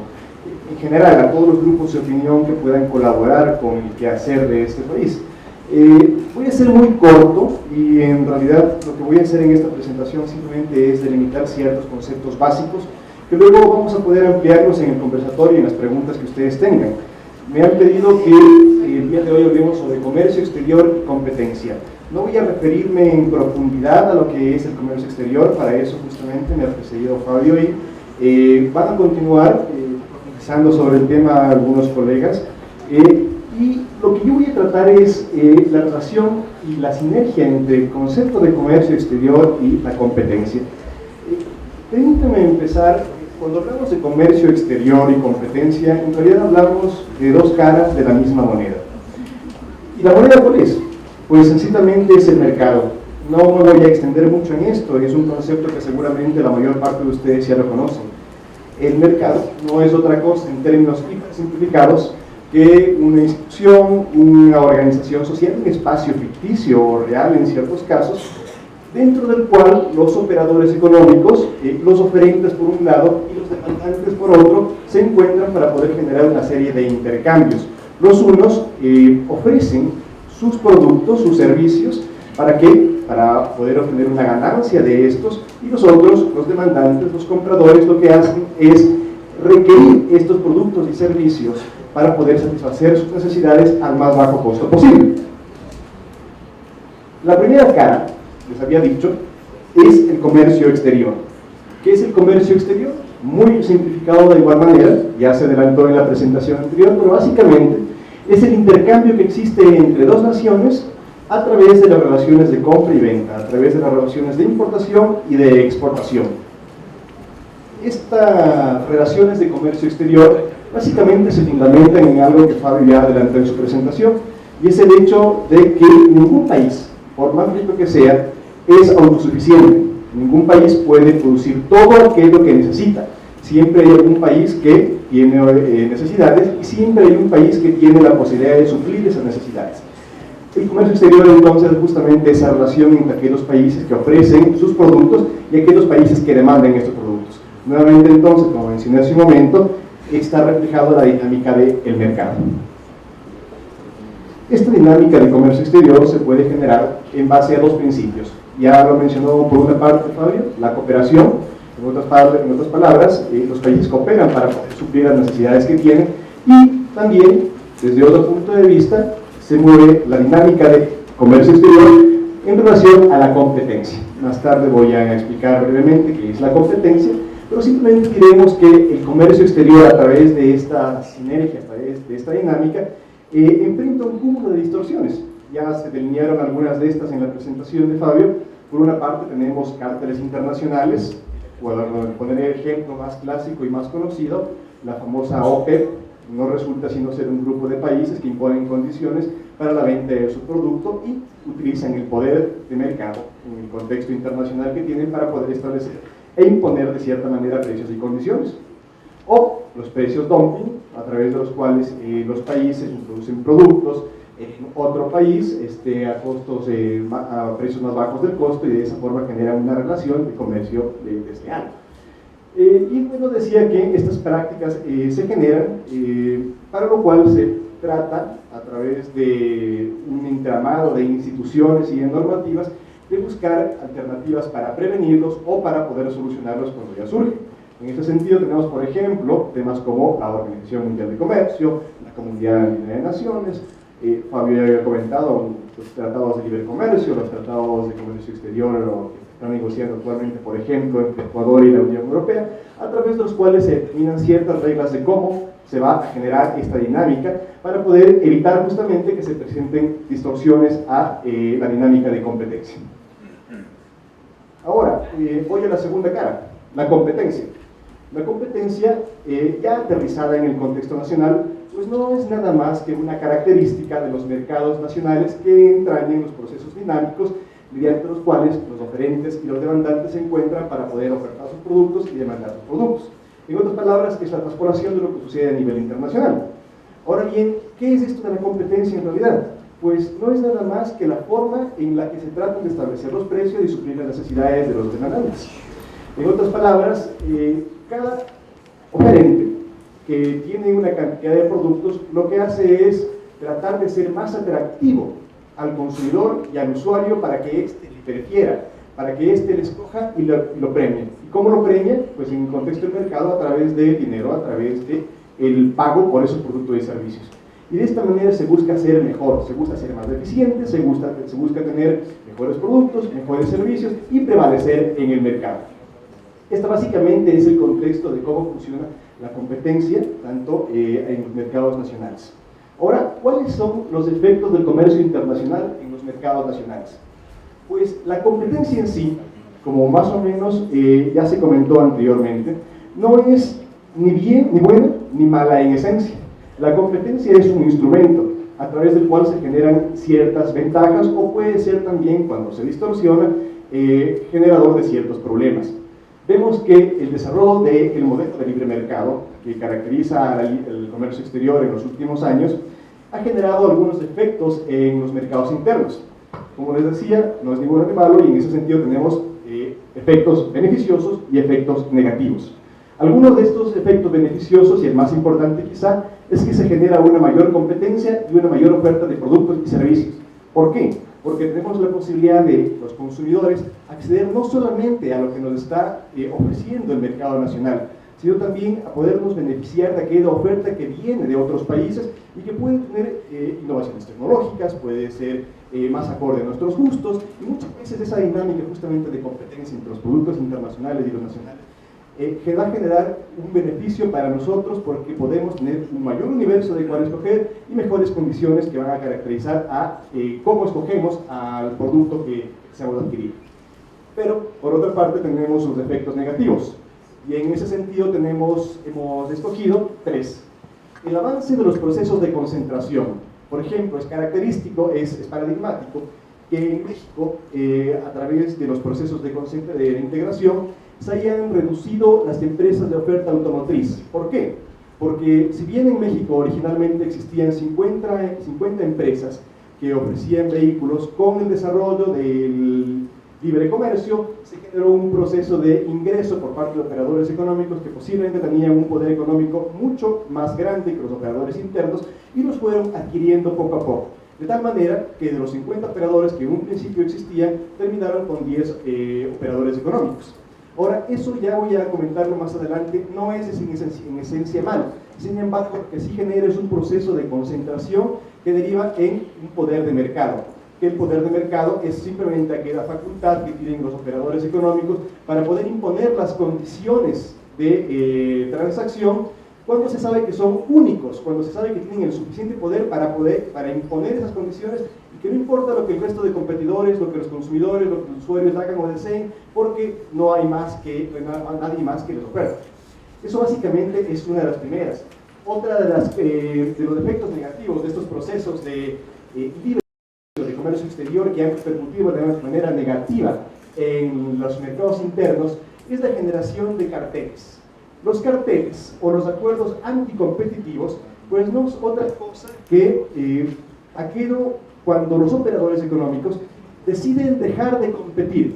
en general a todos los grupos de opinión que puedan colaborar con el quehacer de este país. Voy a ser muy corto y en realidad lo que voy a hacer en esta presentación simplemente es delimitar ciertos conceptos básicos que luego vamos a poder ampliarlos en el conversatorio y en las preguntas que ustedes tengan. Me han pedido que el día de hoy hablemos sobre comercio exterior y competencia. No voy a referirme en profundidad a lo que es el comercio exterior, para eso justamente me ha precedido Fabio y van a continuar profundizando sobre el tema algunos colegas. Y lo que yo voy a tratar es la relación y la sinergia entre el concepto de comercio exterior y la competencia. Permítanme empezar. Cuando hablamos de comercio exterior y competencia, en realidad hablamos de dos caras de la misma moneda. ¿Y la moneda cuál es? Pues sencillamente es el mercado. No me voy a extender mucho en esto, es un concepto que seguramente la mayor parte de ustedes ya lo conocen. El mercado no es otra cosa, en términos simplificados, que una institución, una organización social, un espacio ficticio o real en ciertos casos, dentro del cual los operadores económicos, los oferentes por un lado y los demandantes por otro, se encuentran para poder generar una serie de intercambios. Los unos ofrecen sus productos, sus servicios, ¿para qué? Para poder obtener una ganancia de estos, y los otros, los demandantes, los compradores, lo que hacen es requerir estos productos y servicios para poder satisfacer sus necesidades al más bajo costo posible. La primera cara, les había dicho, es el comercio exterior. ¿Qué es el comercio exterior? Muy simplificado de igual manera, ya se adelantó en la presentación anterior, pero básicamente es el intercambio que existe entre dos naciones a través de las relaciones de compra y venta, a través de las relaciones de importación y de exportación. Estas relaciones de comercio exterior básicamente se fundamentan en algo que Fabio ya adelantó en su presentación, y es el hecho de que ningún país, por más rico que sea, es autosuficiente. Ningún país puede producir todo aquello que necesita. Siempre hay algún país que tiene necesidades y siempre hay un país que tiene la posibilidad de suplir esas necesidades. El comercio exterior entonces es justamente esa relación entre aquellos países que ofrecen sus productos y aquellos países que demandan estos productos. Nuevamente entonces, como mencioné hace un momento, está reflejado la dinámica del mercado. Esta dinámica de comercio exterior se puede generar en base a dos principios. Ya lo mencionó por una parte Fabio, la cooperación. En otras palabras, los países cooperan para poder suplir las necesidades que tienen, y también, desde otro punto de vista, se mueve la dinámica de comercio exterior en relación a la competencia. Más tarde voy a explicar brevemente qué es la competencia, pero simplemente diremos que el comercio exterior, a través de esta sinergia, a través de esta dinámica, enfrenta un cúmulo de distorsiones. Ya se delinearon algunas de estas en la presentación de Fabio. Por una parte tenemos cárteles internacionales. Puedo poner el ejemplo más clásico y más conocido, la famosa OPEP. No resulta sino ser un grupo de países que imponen condiciones para la venta de su producto y utilizan el poder de mercado en el contexto internacional que tienen para poder establecer e imponer de cierta manera precios y condiciones. O los precios dumping, a través de los cuales los países introducen productos en otro país a costos, a precios más bajos del costo, y de esa forma generan una relación de comercio desleal. Y bueno, decía que estas prácticas se generan, para lo cual se trata, a través de un entramado de instituciones y de normativas, de buscar alternativas para prevenirlos o para poder solucionarlos cuando ya surgen. En ese sentido tenemos, por ejemplo, temas como la Organización Mundial de Comercio, la Comunidad Andina de Naciones, Fabio ya había comentado los tratados de libre comercio, los tratados de comercio exterior, lo que están negociando actualmente, por ejemplo, entre Ecuador y la Unión Europea, a través de los cuales se determinan ciertas reglas de cómo se va a generar esta dinámica para poder evitar justamente que se presenten distorsiones a la dinámica de competencia. Ahora, voy a la segunda cara, la competencia. La competencia, ya aterrizada en el contexto nacional, pues no es nada más que una característica de los mercados nacionales que entrañan los procesos dinámicos mediante los cuales los oferentes y los demandantes se encuentran para poder ofertar sus productos y demandar sus productos. En otras palabras, es la transpolación de lo que sucede a nivel internacional. Ahora bien, ¿qué es esto de la competencia en realidad? Pues no es nada más que la forma en la que se tratan de establecer los precios y suplir las necesidades de los demandantes. En otras palabras, cada oferente que tiene una cantidad de productos, lo que hace es tratar de ser más atractivo al consumidor y al usuario para que éste le prefiera, para que éste le escoja y lo premie. ¿Y cómo lo premia? Pues en el contexto del mercado, a través de dinero, a través de el pago por esos productos y servicios. Y de esta manera se busca ser mejor, se busca ser más eficiente, se busca tener mejores productos, mejores servicios y prevalecer en el mercado. Este básicamente es el contexto de cómo funciona la competencia, tanto en los mercados nacionales. Ahora, ¿cuáles son los efectos del comercio internacional en los mercados nacionales? Pues la competencia en sí, como más o menos ya se comentó anteriormente, no es ni bien, ni buena, ni mala en esencia. La competencia es un instrumento a través del cual se generan ciertas ventajas, o puede ser también, cuando se distorsiona, generador de ciertos problemas. Vemos que el desarrollo del modelo de libre mercado, que caracteriza el comercio exterior en los últimos años, ha generado algunos efectos en los mercados internos. Como les decía, no es ni bueno ni malo, y en ese sentido tenemos efectos beneficiosos y efectos negativos. Algunos de estos efectos beneficiosos, y el más importante quizá, es que se genera una mayor competencia y una mayor oferta de productos y servicios. ¿Por qué? Porque tenemos la posibilidad de los consumidores acceder no solamente a lo que nos está ofreciendo el mercado nacional, sino también a podernos beneficiar de aquella oferta que viene de otros países y que puede tener innovaciones tecnológicas, puede ser más acorde a nuestros gustos, y muchas veces esa dinámica justamente de competencia entre los productos internacionales y los nacionales que va a generar un beneficio para nosotros, porque podemos tener un mayor universo de cuál escoger y mejores condiciones que van a caracterizar a cómo escogemos al producto que deseamos adquirir. Pero, por otra parte, tenemos sus efectos negativos, y en ese sentido hemos escogido tres. El avance de los procesos de concentración, por ejemplo, es característico, es paradigmático, que en México, a través de los procesos de integración, se hayan reducido las empresas de oferta automotriz. ¿Por qué? Porque si bien en México originalmente existían 50 empresas que ofrecían vehículos, con el desarrollo del libre comercio se generó un proceso de ingreso por parte de operadores económicos que posiblemente tenían un poder económico mucho más grande que los operadores internos, y los fueron adquiriendo poco a poco. De tal manera que de los 50 operadores que en un principio existían, terminaron con 10 operadores económicos. Ahora, eso ya voy a comentarlo más adelante, no es en esencia malo. Sin embargo, lo que sí genera es un proceso de concentración que deriva en un poder de mercado. Que el poder de mercado es simplemente aquella facultad que tienen los operadores económicos para poder imponer las condiciones de transacción, cuando se sabe que son únicos, cuando se sabe que tienen el suficiente poder para imponer esas condiciones, y que no importa lo que el resto de competidores, lo que los consumidores, lo que los usuarios hagan o deseen, porque no hay nadie más que les ofrezca. Eso básicamente es una de las primeras. Otra de los efectos negativos de estos procesos de libre de comercio exterior, que han repercutido de manera negativa en los mercados internos, es la generación de carteles. Los carteles o los acuerdos anticompetitivos, pues no es otra cosa que aquello cuando los operadores económicos deciden dejar de competir.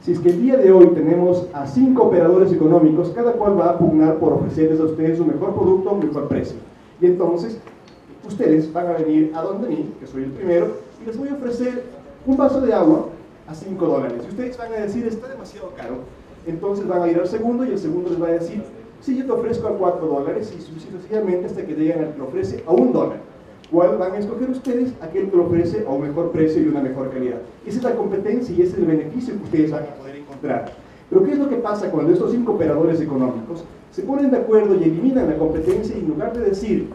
Si es que el día de hoy tenemos a 5 operadores económicos, cada cual va a pugnar por ofrecerles a ustedes un mejor producto a un mejor precio. Y entonces, ustedes van a venir a donde mí, que soy el primero, y les voy a ofrecer un vaso de agua a $5. Y ustedes van a decir, está demasiado caro. Entonces van a ir al segundo y el segundo les va a decir, sí, yo te ofrezco a $4 y sucesivamente hasta que lleguen al que lo ofrece a $1. ¿Cuál van a escoger ustedes? Aquel que lo ofrece a un mejor precio y una mejor calidad. Esa es la competencia y ese es el beneficio que ustedes van a poder encontrar. Pero ¿qué es lo que pasa cuando estos 5 operadores económicos se ponen de acuerdo y eliminan la competencia y en lugar de decir,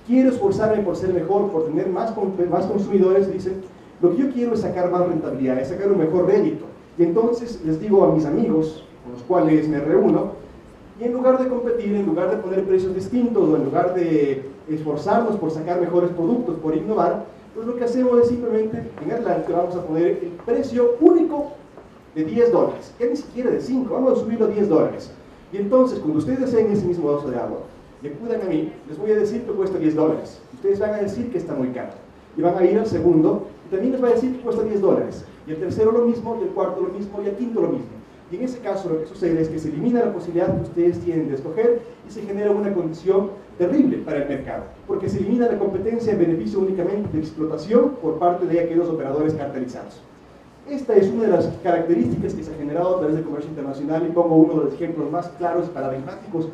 quiero esforzarme por ser mejor, por tener más consumidores, dicen, lo que yo quiero es sacar más rentabilidad, es sacar un mejor rédito. Y entonces les digo a mis amigos, con los cuales me reúno, y en lugar de competir, en lugar de poner precios distintos, o en lugar de esforzarnos por sacar mejores productos, por innovar, pues lo que hacemos es simplemente, en adelante vamos a poner el precio único de $10, ya ni siquiera de 5, vamos a subirlo a $10. Y entonces, cuando ustedes deseen ese mismo vaso de agua, y acudan a mí, les voy a decir que cuesta $10. Ustedes van a decir que está muy caro. Y van a ir al segundo, y también les va a decir que cuesta $10. Y el tercero lo mismo, y el cuarto lo mismo, y el quinto lo mismo. Y en ese caso lo que sucede es que se elimina la posibilidad que ustedes tienen de escoger y se genera una condición terrible para el mercado, porque se elimina la competencia en beneficio únicamente de explotación por parte de aquellos operadores cartelizados. Esta es una de las características que se ha generado a través del comercio internacional y pongo uno de los ejemplos más claros y paradigmáticos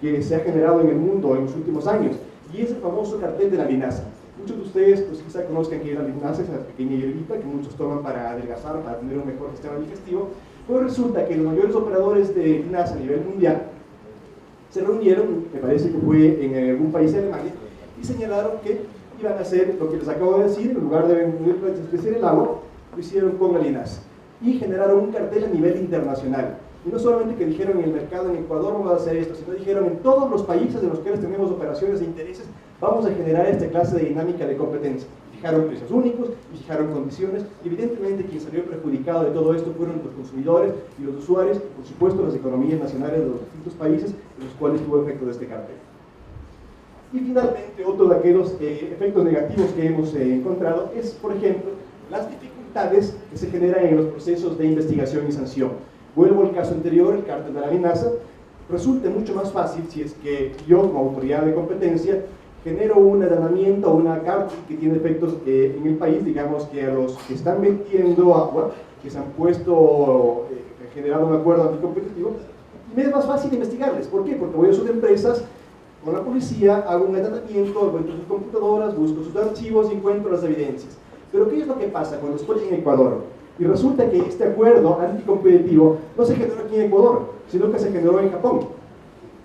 que se ha generado en el mundo en los últimos años, y es el famoso cartel de la linaza. Muchos de ustedes pues quizá conozcan que la linaza es la pequeña hierbita que muchos toman para adelgazar, para tener un mejor sistema digestivo. Pues resulta que los mayores operadores de linaza a nivel mundial se reunieron, me parece que fue en algún país de Alemania, y señalaron que iban a hacer lo que les acabo de decir, en lugar de despecer el agua, lo hicieron con la linaza. Y generaron un cartel a nivel internacional. Y no solamente que dijeron en el mercado en Ecuador vamos a hacer esto, sino dijeron en todos los países en los que tenemos operaciones de intereses vamos a generar esta clase de dinámica de competencia. Fijaron precios únicos y fijaron condiciones. Y evidentemente quien salió perjudicado de todo esto fueron los consumidores y los usuarios, y por supuesto las economías nacionales de los distintos países en los cuales tuvo efecto de este cartel. Y finalmente otro de aquellos efectos negativos que hemos encontrado es, por ejemplo, las dificultades que se generan en los procesos de investigación y sanción. Vuelvo al caso anterior, el cártel de la linaza. Resulta mucho más fácil si es que yo como autoridad de competencia genero un allanamiento o una cárcel que tiene efectos en el país, digamos que a los que están vendiendo agua, que se han puesto, generado un acuerdo anticompetitivo, me es más fácil investigarles. ¿Por qué? Porque voy a sus empresas, con la policía, hago un allanamiento, encuentro sus computadoras, busco sus archivos y encuentro las evidencias. Pero ¿qué es lo que pasa cuando estoy en Ecuador? Y resulta que este acuerdo anticompetitivo no se generó aquí en Ecuador, sino que se generó en Japón.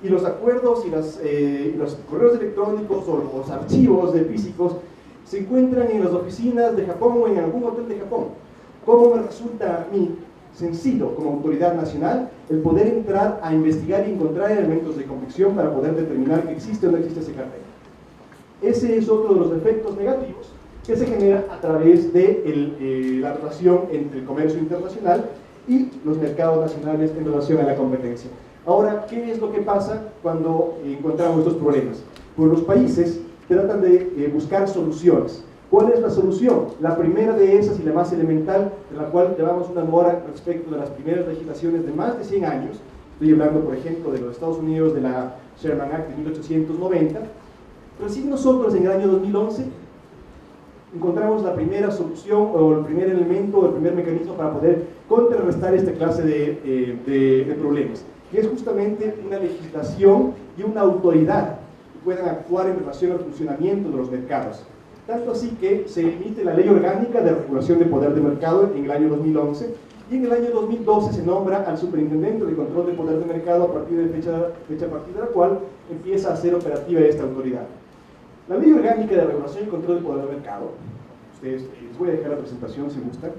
Y los acuerdos y los correos electrónicos o los archivos de físicos se encuentran en las oficinas de Japón o en algún hotel de Japón. ¿Cómo me resulta a mí sencillo como autoridad nacional el poder entrar a investigar y encontrar elementos de convicción para poder determinar que existe o no existe ese cartel? Ese es otro de los efectos negativos que se genera a través de la relación entre el comercio internacional y los mercados nacionales en relación a la competencia. Ahora, ¿qué es lo que pasa cuando encontramos estos problemas? Pues los países tratan de buscar soluciones. ¿Cuál es la solución? La primera de esas y la más elemental, de la cual llevamos una mora respecto de las primeras legislaciones de más de 100 años, estoy hablando, por ejemplo, de los Estados Unidos, de la Sherman Act de 1890, recién nosotros en el año 2011 encontramos la primera solución o el primer elemento o el primer mecanismo para poder contrarrestar esta clase de problemas, que es justamente una legislación y una autoridad que puedan actuar en relación al funcionamiento de los mercados. Tanto así que se emite la Ley Orgánica de Regulación de Poder de Mercado en el año 2011 y en el año 2012 se nombra al Superintendente de Control de Poder de Mercado a partir de fecha a partir de la cual empieza a ser operativa esta autoridad. La Ley Orgánica de Regulación y Control de Poder de Mercado, ustedes, les voy a dejar la presentación si gustan,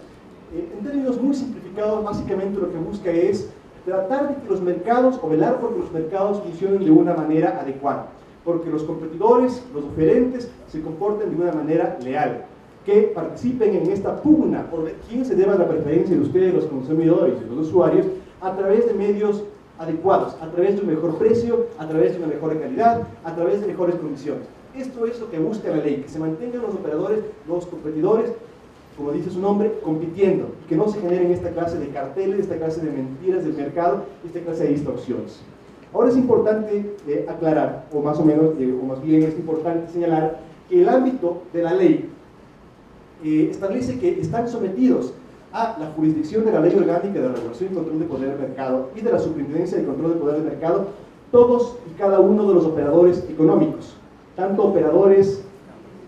en términos muy simplificados, básicamente lo que busca es tratar de que los mercados, o velar por que los mercados funcionen de una manera adecuada, porque los competidores, los oferentes, se comporten de una manera leal, que participen en esta pugna por ver quién se deba la preferencia de ustedes, los consumidores y los usuarios, a través de medios adecuados, a través de un mejor precio, a través de una mejor calidad, a través de mejores condiciones. Esto es lo que busca la ley, que se mantengan los operadores, los competidores, como dice su nombre, compitiendo, y que no se generen esta clase de carteles, esta clase de mentiras del mercado, esta clase de distorsiones. Ahora es importante aclarar, o más bien es importante señalar, que el ámbito de la ley establece que están sometidos a la jurisdicción de la Ley Orgánica de Regulación y Control de Poder del Mercado y de la Superintendencia de Control de Poder del Mercado, todos y cada uno de los operadores económicos, tanto operadores,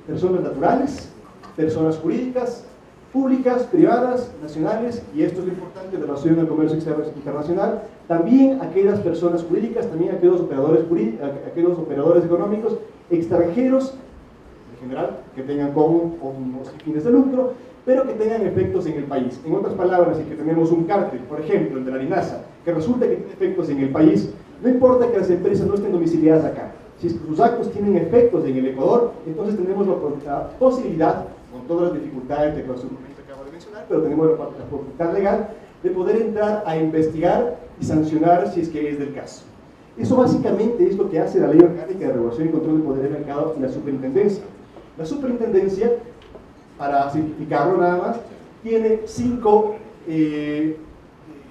personas naturales, personas jurídicas, públicas, privadas, nacionales, y esto es lo importante en relación al comercio externo internacional, también aquellas personas jurídicas, también aquellos operadores económicos extranjeros, en general, que tengan con unos fines de lucro, pero que tengan efectos en el país. En otras palabras, si que tenemos un cártel, por ejemplo, el de la Linaza, que resulta que tiene efectos en el país, no importa que las empresas no estén domiciliadas acá. Si es que sus actos tienen efectos en el Ecuador, entonces tenemos la posibilidad, con todas las dificultades que en su momento acabo de mencionar, pero tenemos la facultad legal de poder entrar a investigar y sancionar si es que es del caso. Eso básicamente es lo que hace la Ley Orgánica de Regulación y Control del Poder del Mercado y la Superintendencia. La Superintendencia, para simplificarlo nada más, tiene 5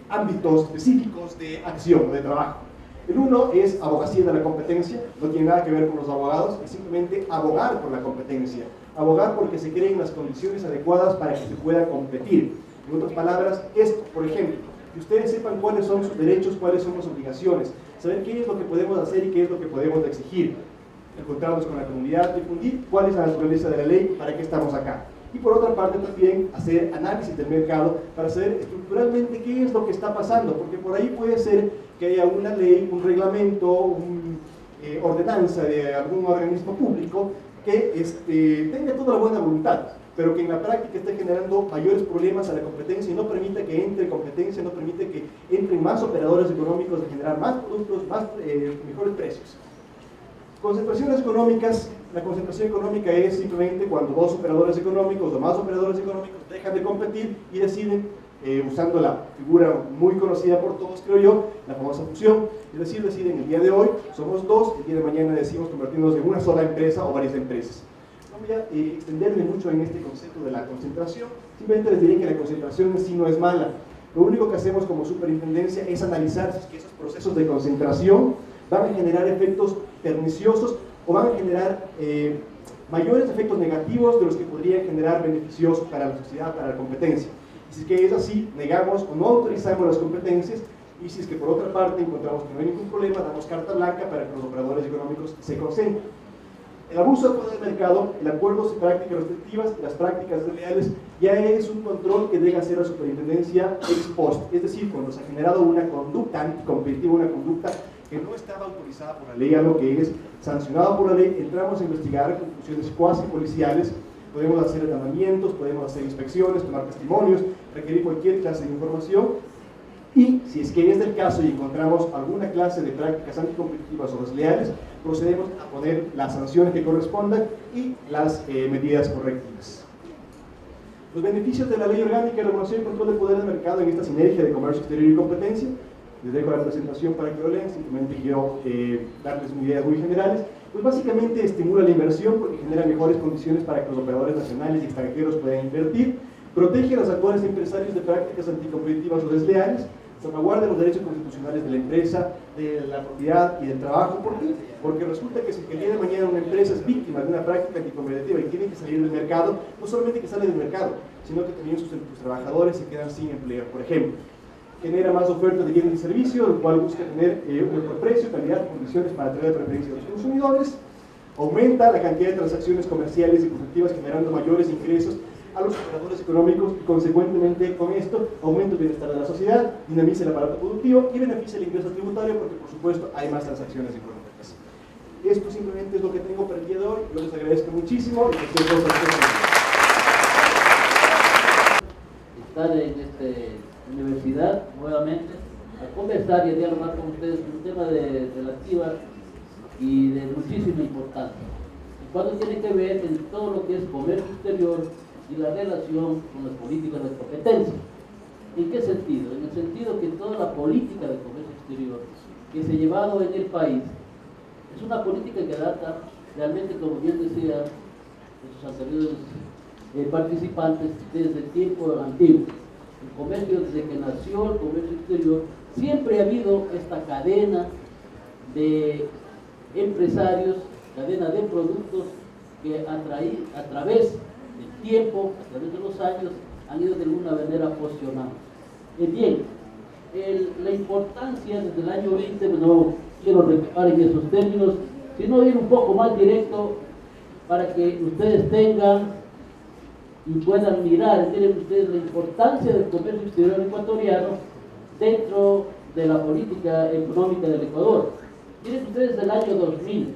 ámbitos específicos de acción, de trabajo. El uno es abogacía de la competencia, no tiene nada que ver con los abogados, es simplemente abogar por la competencia, abogar porque se creen las condiciones adecuadas para que se pueda competir. En otras palabras, esto, por ejemplo, que ustedes sepan cuáles son sus derechos, cuáles son sus obligaciones, saber qué es lo que podemos hacer y qué es lo que podemos exigir, encontrarnos con la comunidad, difundir cuál es la naturaleza de la ley, para qué estamos acá. Y por otra parte también hacer análisis del mercado para saber estructuralmente qué es lo que está pasando, porque por ahí puede ser que haya una ley, un reglamento, una ordenanza de algún organismo público que tenga toda la buena voluntad, pero que en la práctica esté generando mayores problemas a la competencia y no permite que entre competencia, no permite que entren más operadores económicos de generar más productos, mejores precios. Concentraciones económicas. La concentración económica es simplemente cuando dos operadores económicos o más operadores económicos dejan de competir y deciden, usando la figura muy conocida por todos, creo yo, la famosa fusión, es decir, deciden el día de hoy somos dos, el día de mañana decidimos convertirnos en una sola empresa o varias empresas. No voy a extenderme mucho en este concepto de la concentración, simplemente les diré que la concentración en sí no es mala. Lo único que hacemos como superintendencia es analizar si es que esos procesos de concentración van a generar efectos perniciosos o van a generar mayores efectos negativos de los que podrían generar beneficios para la sociedad, para la competencia. Y si es que es así, negamos o no autorizamos las competencias, y si es que por otra parte encontramos que no hay ningún problema, damos carta blanca para que los operadores económicos se concentren. El abuso del poder del mercado, el acuerdo de prácticas restrictivas, las prácticas desleales, ya es un control que debe hacer la superintendencia ex post, es decir, cuando se ha generado una conducta anticompetitiva, una conducta que no estaba autorizada por la ley, algo que es sancionado por la ley, entramos a investigar conclusiones cuasi policiales, podemos hacer allanamientos, podemos hacer inspecciones, tomar testimonios, requerir cualquier clase de información, y si es que es del caso y encontramos alguna clase de prácticas anticompetitivas o desleales, procedemos a poner las sanciones que correspondan y las medidas correctivas. Los beneficios de la Ley Orgánica de Regulación y Control del Poder del Mercado en esta sinergia de comercio exterior y competencia. Les dejo la presentación para que lo lean, simplemente quiero darles ideas muy generales. Pues básicamente estimula la inversión porque genera mejores condiciones para que los operadores nacionales y extranjeros puedan invertir, protege a los actuales empresarios de prácticas anticompetitivas o desleales, salvaguarda los derechos constitucionales de la empresa, de la propiedad y del trabajo. ¿Por qué? Porque resulta que si el día de mañana una empresa es víctima de una práctica anticompetitiva y tiene que salir del mercado, no solamente que sale del mercado, sino que también sus trabajadores se quedan sin empleo, por ejemplo. Genera más oferta de bienes y servicios, lo cual busca tener un mejor precio, calidad y condiciones para atraer preferencia a los consumidores. Aumenta la cantidad de transacciones comerciales y productivas, generando mayores ingresos a los operadores económicos y consecuentemente con esto aumenta el bienestar de la sociedad, dinamiza el aparato productivo y beneficia el ingreso tributario porque por supuesto hay más transacciones económicas. Esto simplemente es lo que tengo para el día de hoy. Yo les agradezco muchísimo y cualquier cosa estar en esta universidad nuevamente a conversar y a dialogar con ustedes un tema de relativa y de muchísima importancia. Y cuando tiene que ver en todo lo que es comercio exterior y la relación con las políticas de competencia. ¿En qué sentido? En el sentido que toda la política de comercio exterior que se ha llevado en el país es una política que data realmente, como bien decía sus anteriores participantes, desde el tiempo antiguo. El comercio, desde que nació el comercio exterior, siempre ha habido esta cadena de empresarios, cadena de productos que a través del tiempo, a través de los años, han ido de alguna manera fusionando. Bien, la importancia desde el año 20, no quiero recordar en esos términos, sino ir un poco más directo para que ustedes tengan y puedan mirar, miren ustedes la importancia del comercio exterior ecuatoriano dentro de la política económica del Ecuador. Miren ustedes el año 2000,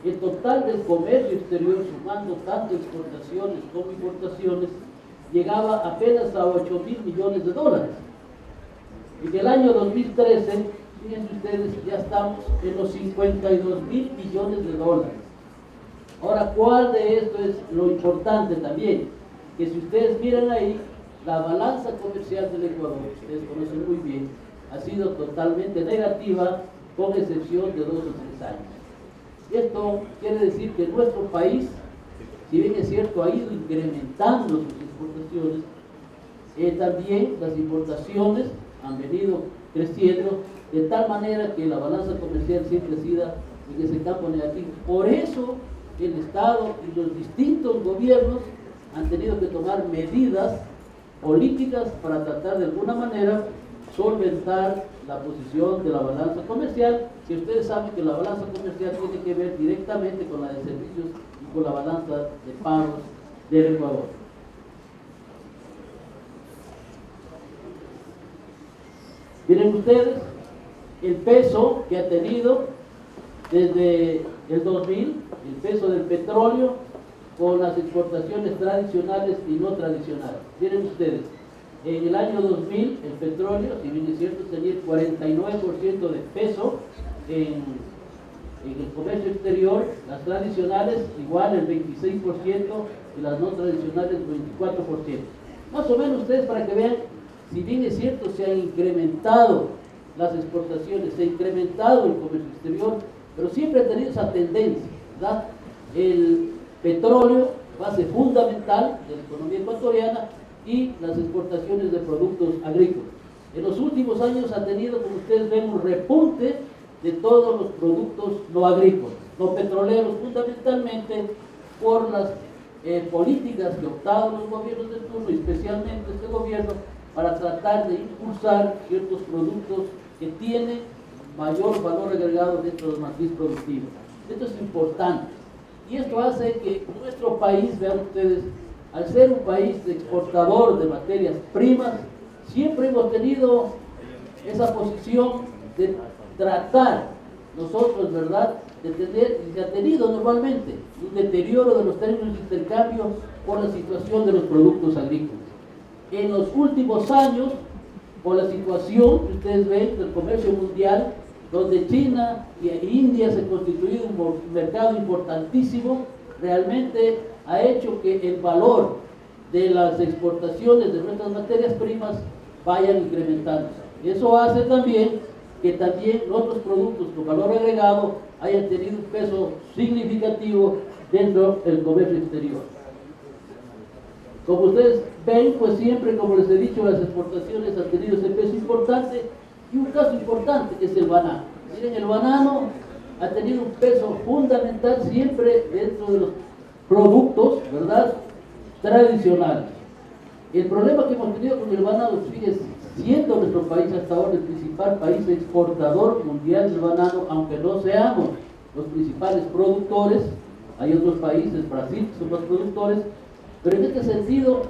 el total del comercio exterior, sumando tanto exportaciones como importaciones, llegaba apenas a 8.000 millones de dólares. En el año 2013, fíjense ustedes, ya estamos en los 52.000 millones de dólares. Ahora, ¿cuál de esto es lo importante también? Que si ustedes miran ahí, la balanza comercial del Ecuador, ustedes conocen muy bien, ha sido totalmente negativa, con excepción de 2 o 3 años. Esto quiere decir que nuestro país, si bien es cierto, ha ido incrementando sus exportaciones, también las importaciones han venido creciendo, de tal manera que la balanza comercial siempre ha sido en ese campo negativo. Por eso el Estado y los distintos gobiernos han tenido que tomar medidas políticas para tratar de alguna manera solventar la posición de la balanza comercial, que ustedes saben que la balanza comercial tiene que ver directamente con la de servicios y con la balanza de pagos del Ecuador. Miren ustedes el peso que ha tenido desde el 2000, el peso del petróleo con las exportaciones tradicionales y no tradicionales. Miren ustedes, en el año 2000 el petróleo, si bien es cierto, tenía el 49% de peso en el comercio exterior, las tradicionales igual el 26% y las no tradicionales 24%. Más o menos ustedes, para que vean, si bien es cierto, se han incrementado las exportaciones, se ha incrementado el comercio exterior, pero siempre ha tenido esa tendencia, ¿verdad? El petróleo, base fundamental de la economía ecuatoriana, y las exportaciones de productos agrícolas. En los últimos años ha tenido, como ustedes ven, un repunte de todos los productos no agrícolas, no petroleros, fundamentalmente por las políticas que optaron los gobiernos de turno, y especialmente este gobierno, para tratar de impulsar ciertos productos que tienen mayor valor agregado dentro de la matriz productiva. Esto es importante. Y esto hace que nuestro país, vean ustedes, al ser un país exportador de materias primas, siempre hemos tenido esa posición de tratar nosotros, ¿verdad?, de tener, y se ha tenido normalmente un deterioro de los términos de intercambio por la situación de los productos agrícolas. En los últimos años, por la situación que ustedes ven del comercio mundial, donde China e India se han constituido un mercado importantísimo, realmente ha hecho que el valor de las exportaciones de nuestras materias primas vayan incrementando. Eso hace también que también otros productos con valor agregado hayan tenido un peso significativo dentro del comercio exterior. Como ustedes ven, pues siempre, como les he dicho, las exportaciones han tenido ese peso importante, y un caso importante es el banano. Miren, el banano ha tenido un peso fundamental siempre dentro de los productos, ¿verdad?, tradicionales. El problema que hemos tenido con el banano sigue siendo nuestro país hasta ahora el principal país exportador mundial del banano, aunque no seamos los principales productores. Hay otros países, Brasil, que son los productores, pero en este sentido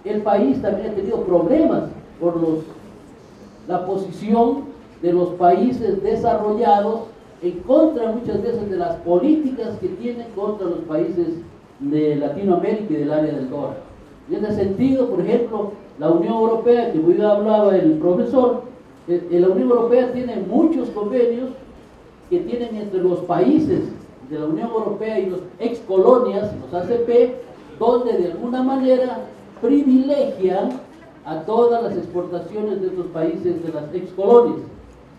el país también ha tenido problemas por la posición de los países desarrollados en contra muchas veces de las políticas que tienen contra los países de Latinoamérica y del área del dólar. En ese sentido, por ejemplo, la Unión Europea, que hoy hablaba el profesor, la Unión Europea tiene muchos convenios que tienen entre los países de la Unión Europea y los excolonias, los ACP, donde de alguna manera privilegian a todas las exportaciones de estos países de las excolonias.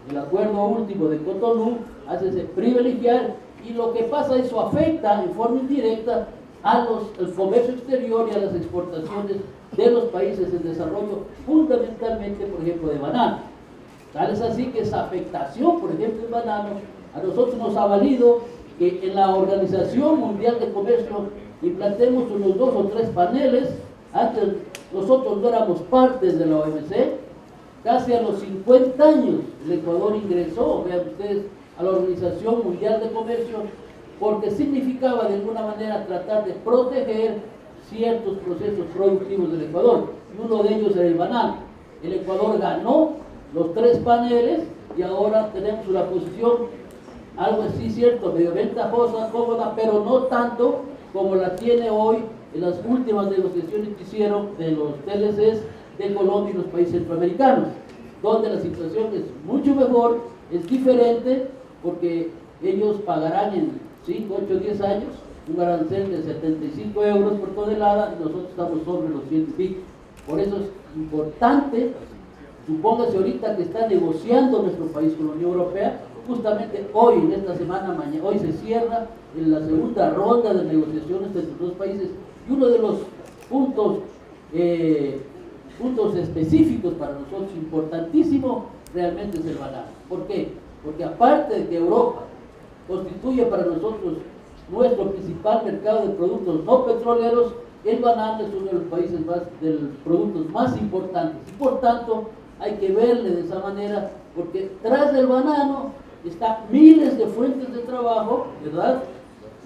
El acuerdo último de Cotonú hace ese privilegiar y lo que pasa, eso afecta en forma indirecta al comercio exterior y a las exportaciones de los países en desarrollo, fundamentalmente, por ejemplo, de banano. Tal es así que esa afectación, por ejemplo, del banano, a nosotros nos ha valido que en la Organización Mundial de Comercio implantemos unos 2 o 3 paneles. Antes nosotros no éramos parte de la OMC, casi a los 50 años el Ecuador ingresó, vean ustedes, a la Organización Mundial de Comercio, porque significaba de alguna manera tratar de proteger ciertos procesos productivos del Ecuador, y uno de ellos era el banano. El Ecuador ganó los 3 paneles y ahora tenemos una posición algo así cierto, medio ventajosa, cómoda, pero no tanto como la tiene hoy en las últimas negociaciones que hicieron de los TLCs de Colombia y los países centroamericanos, donde la situación es mucho mejor, es diferente, porque ellos pagarán en 5, 8, 10 años un arancel de 75 euros por tonelada, y nosotros estamos sobre los 100 y pico. Por eso es importante, supóngase ahorita que está negociando nuestro país con la Unión Europea, justamente hoy, en esta semana, mañana, hoy se cierra en la segunda ronda de negociaciones entre los dos países, y uno de los puntos específicos para nosotros, importantísimo, realmente es el banano. ¿Por qué? Porque aparte de que Europa constituye para nosotros nuestro principal mercado de productos no petroleros, el banano es uno de los países de los productos más importantes, y por tanto hay que verle de esa manera, porque tras del banano están miles de fuentes de trabajo, ¿verdad?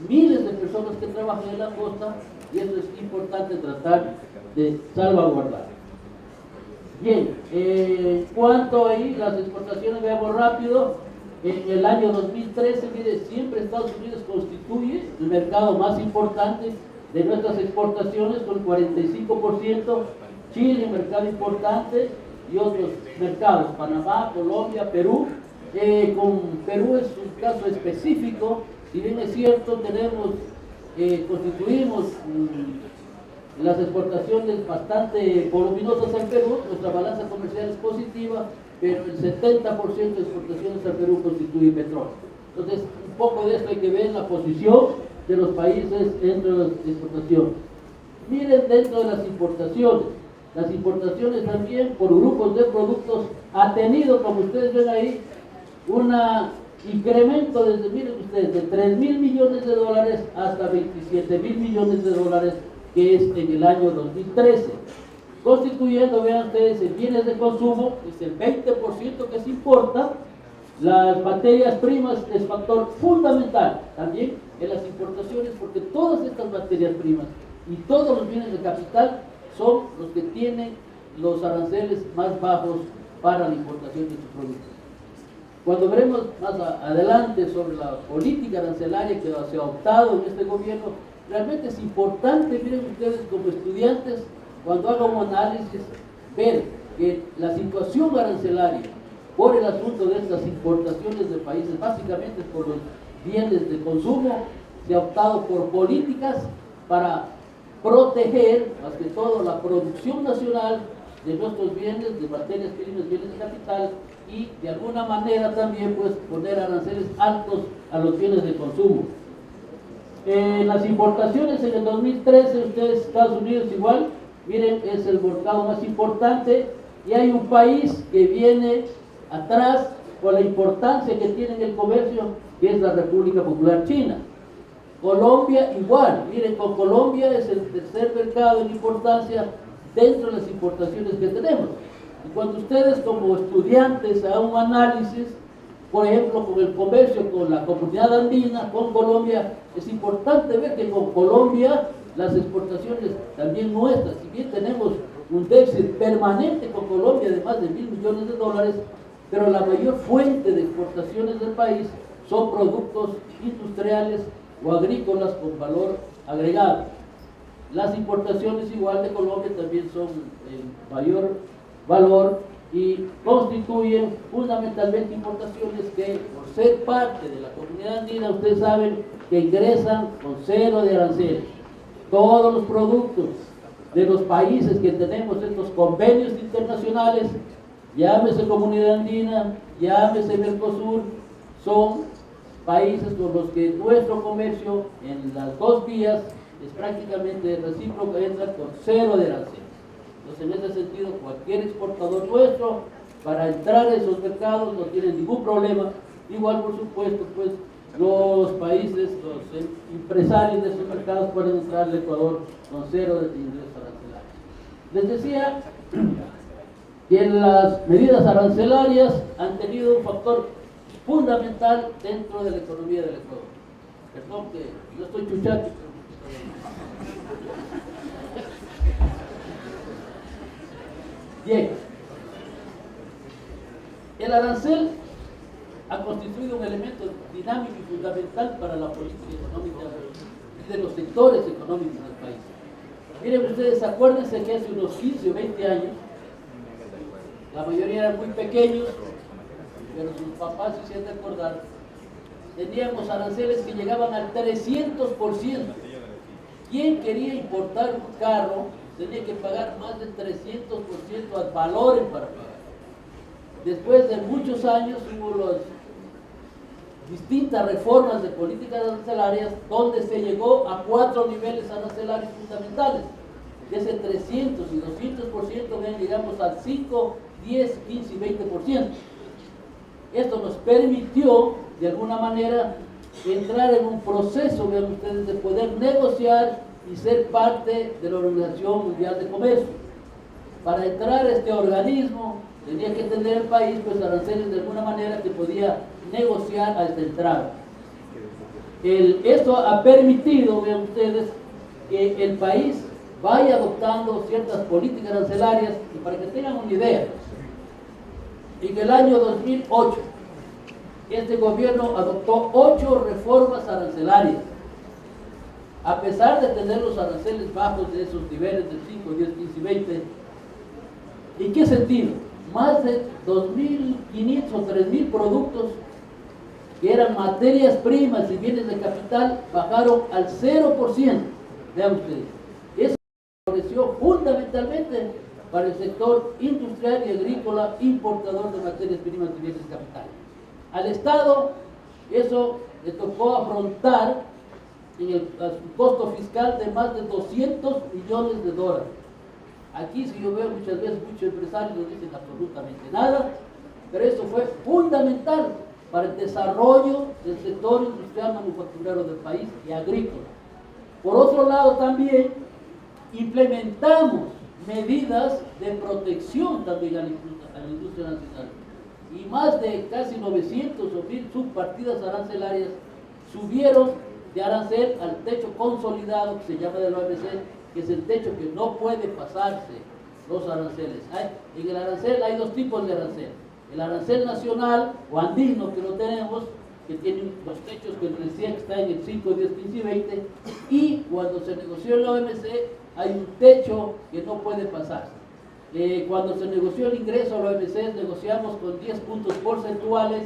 Miles de personas que trabajan en la costa, y eso es importante tratar de salvaguardar. Bien, en cuanto a las exportaciones, veamos rápido. En el año 2013, mire, siempre Estados Unidos constituye el mercado más importante de nuestras exportaciones con 45%, Chile, mercado importante, y otros mercados, Panamá, Colombia, Perú. Con Perú es un caso específico, si bien es cierto, constituimos las exportaciones bastante voluminosas en Perú, nuestra balanza comercial es positiva, pero el 70% de exportaciones al Perú constituye petróleo. Entonces, un poco de esto hay que ver la posición de los países dentro de las exportaciones. Miren, dentro de las importaciones también por grupos de productos ha tenido, como ustedes ven ahí, un incremento desde, miren ustedes, de 3.000 millones de dólares hasta 27.000 millones de dólares, que es en el año 2013, constituyendo, vean ustedes, en bienes de consumo, es el 20% que se importa. Las materias primas es factor fundamental también en las importaciones, porque todas estas materias primas y todos los bienes de capital son los que tienen los aranceles más bajos para la importación de sus productos. Cuando veremos más adelante sobre la política arancelaria que se ha optado en este gobierno, realmente es importante, miren ustedes como estudiantes, cuando hagan un análisis, ver que la situación arancelaria por el asunto de estas importaciones de países, básicamente por los bienes de consumo, se ha optado por políticas para proteger, más que todo, la producción nacional de nuestros bienes, de materias primas, bienes de capital, y de alguna manera también pues poner aranceles altos a los bienes de consumo. Las importaciones en el 2013, ustedes, Estados Unidos igual, miren, es el mercado más importante, y hay un país que viene atrás por la importancia que tiene en el comercio, que es la República Popular China. Colombia igual, miren, con Colombia es el tercer mercado en importancia dentro de las importaciones que tenemos. Y cuando ustedes como estudiantes hagan un análisis, por ejemplo, con el comercio con la comunidad andina, con Colombia, es importante ver que con Colombia las exportaciones también nuestras, si bien tenemos un déficit permanente con Colombia de más de 1.000 millones de dólares, pero la mayor fuente de exportaciones del país son productos industriales o agrícolas con valor agregado. Las importaciones igual de Colombia también son en mayor valor y constituyen fundamentalmente importaciones que, por ser parte de la comunidad andina, ustedes saben que ingresan con 0 de aranceles. Todos los productos de los países que tenemos estos convenios internacionales, llámese Comunidad Andina, llámese Mercosur, son países con los que nuestro comercio en las dos vías es prácticamente recíproco, entra con cero de aranceles. Entonces, en ese sentido, cualquier exportador nuestro, para entrar a esos mercados no tiene ningún problema. Igual, por supuesto, pues los países, los empresarios de esos mercados pueden entrar al Ecuador con cero de ingresos arancelarios. Les decía que las medidas arancelarias han tenido un factor fundamental dentro de la economía del Ecuador. Perdón que yo estoy chuchando. Bien, el arancel ha constituido un elemento dinámico y fundamental para la política económica de los sectores económicos del país. Miren ustedes, acuérdense que hace unos 15 o 20 años, la mayoría eran muy pequeños, pero sus papás, si se han de acordar, teníamos aranceles que llegaban al 300%. ¿Quién quería importar un carro tenía que pagar más del 300% al valor para pagar? Después de muchos años hubo las distintas reformas de políticas arancelarias donde se llegó a 4 niveles arancelarios fundamentales. De ese 300 y 200% ven, llegamos al 5, 10, 15 y 20%. Esto nos permitió, de alguna manera, entrar en un proceso, vean ustedes, de poder negociar y ser parte de la Organización Mundial de Comercio. Para entrar a este organismo, tenía que tener el país pues aranceles de alguna manera que podía negociar a esta entrada. Esto ha permitido, vean ustedes, que el país vaya adoptando ciertas políticas arancelarias, y para que tengan una idea, en el año 2008, este gobierno adoptó 8 reformas arancelarias, a pesar de tener los aranceles bajos de esos niveles del 5, 10, 15 y 20. ¿En qué sentido? Más de 2.500 o 3.000 productos que eran materias primas y bienes de capital bajaron al 0%. Vean ustedes. Eso favoreció fundamentalmente para el sector industrial y agrícola importador de materias primas y bienes de capital. Al Estado eso le tocó afrontar en el costo fiscal de más de 200 millones de dólares. Aquí, si yo veo muchas veces muchos empresarios no dicen absolutamente nada, pero esto fue fundamental para el desarrollo del sector industrial manufacturero del país y agrícola. Por otro lado, también implementamos medidas de protección también a la industria nacional, y más de casi 900 o 1000 subpartidas arancelarias subieron de arancel al techo consolidado que se llama de la OMC, que es el techo que no puede pasarse los aranceles. En el arancel hay 2 tipos de arancel: el arancel nacional o andino, que lo tenemos, que tiene los techos que les decía que está en el 5, 10, 15 y 20, y cuando se negoció en la OMC hay un techo que no puede pasarse. Cuando se negoció el ingreso a la OMC, negociamos con 10 puntos porcentuales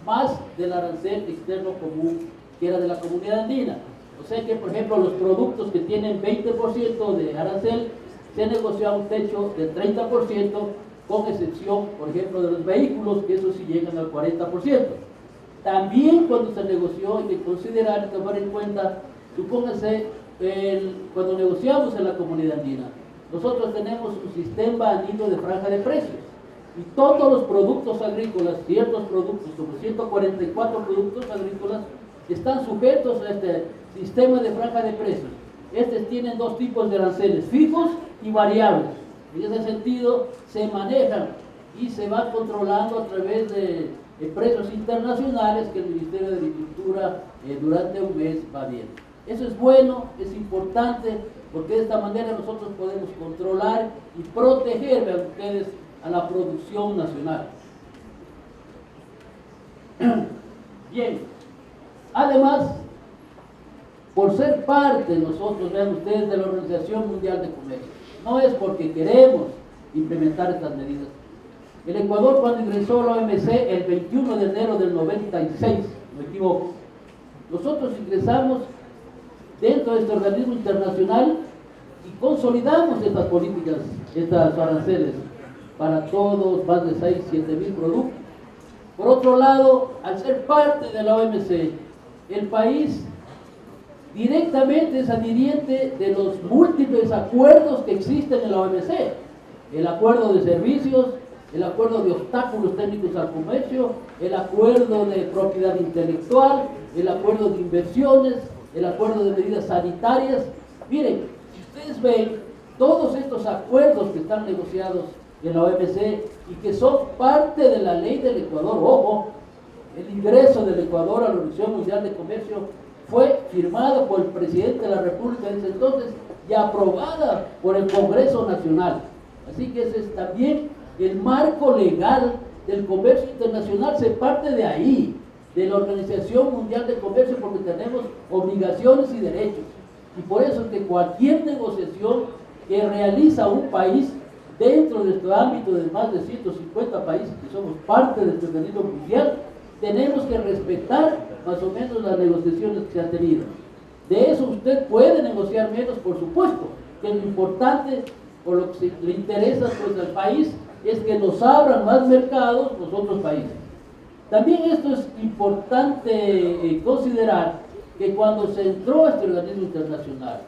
más del arancel externo común, que era de la comunidad andina. O sea que, por ejemplo, los productos que tienen 20% de arancel, se negoció a un techo del 30%, con excepción, por ejemplo, de los vehículos, que eso sí llegan al 40%. También cuando se negoció, hay que considerar y tomar en cuenta, supóngase, cuando negociamos en la comunidad andina, nosotros tenemos un sistema andino de franja de precios, y todos los productos agrícolas, ciertos productos, como 144 productos agrícolas, están sujetos a este sistema de franja de precios. Estos tienen 2 tipos de aranceles, fijos y variables. En ese sentido, se manejan y se van controlando a través de precios internacionales que el Ministerio de Agricultura durante un mes va viendo. Eso es bueno, es importante, porque de esta manera nosotros podemos controlar y proteger, vean ustedes, a la producción nacional. Bien, además, por ser parte nosotros, vean ustedes, de la Organización Mundial de Comercio, no es porque queremos implementar estas medidas. El Ecuador, cuando ingresó a la OMC el 21 de enero del 96, no me equivoco, nosotros ingresamos dentro de este organismo internacional y consolidamos estas políticas, estas aranceles para todos, más de 6, 7 mil productos. Por otro lado, al ser parte de la OMC el país directamente es adhiriente de los múltiples acuerdos que existen en la OMC. El acuerdo de servicios, el acuerdo de obstáculos técnicos al comercio, el acuerdo de propiedad intelectual, el acuerdo de inversiones, el acuerdo de medidas sanitarias. Miren, si ustedes ven todos estos acuerdos que están negociados en la OMC y que son parte de la ley del Ecuador, ojo, el ingreso del Ecuador a la Organización Mundial de Comercio fue firmado por el presidente de la República en ese entonces y aprobada por el Congreso Nacional. Así que ese es también el marco legal del comercio internacional, se parte de ahí, de la Organización Mundial de Comercio, porque tenemos obligaciones y derechos. Y por eso es que cualquier negociación que realiza un país dentro de nuestro ámbito de más de 150 países que somos parte de este organismo mundial, tenemos que respetar más o menos las negociaciones que se han tenido. De eso usted puede negociar menos, por supuesto, que lo importante o lo que le interesa pues al país es que nos abran más mercados los otros países. También esto es importante considerar que cuando se entró a este organismo internacional,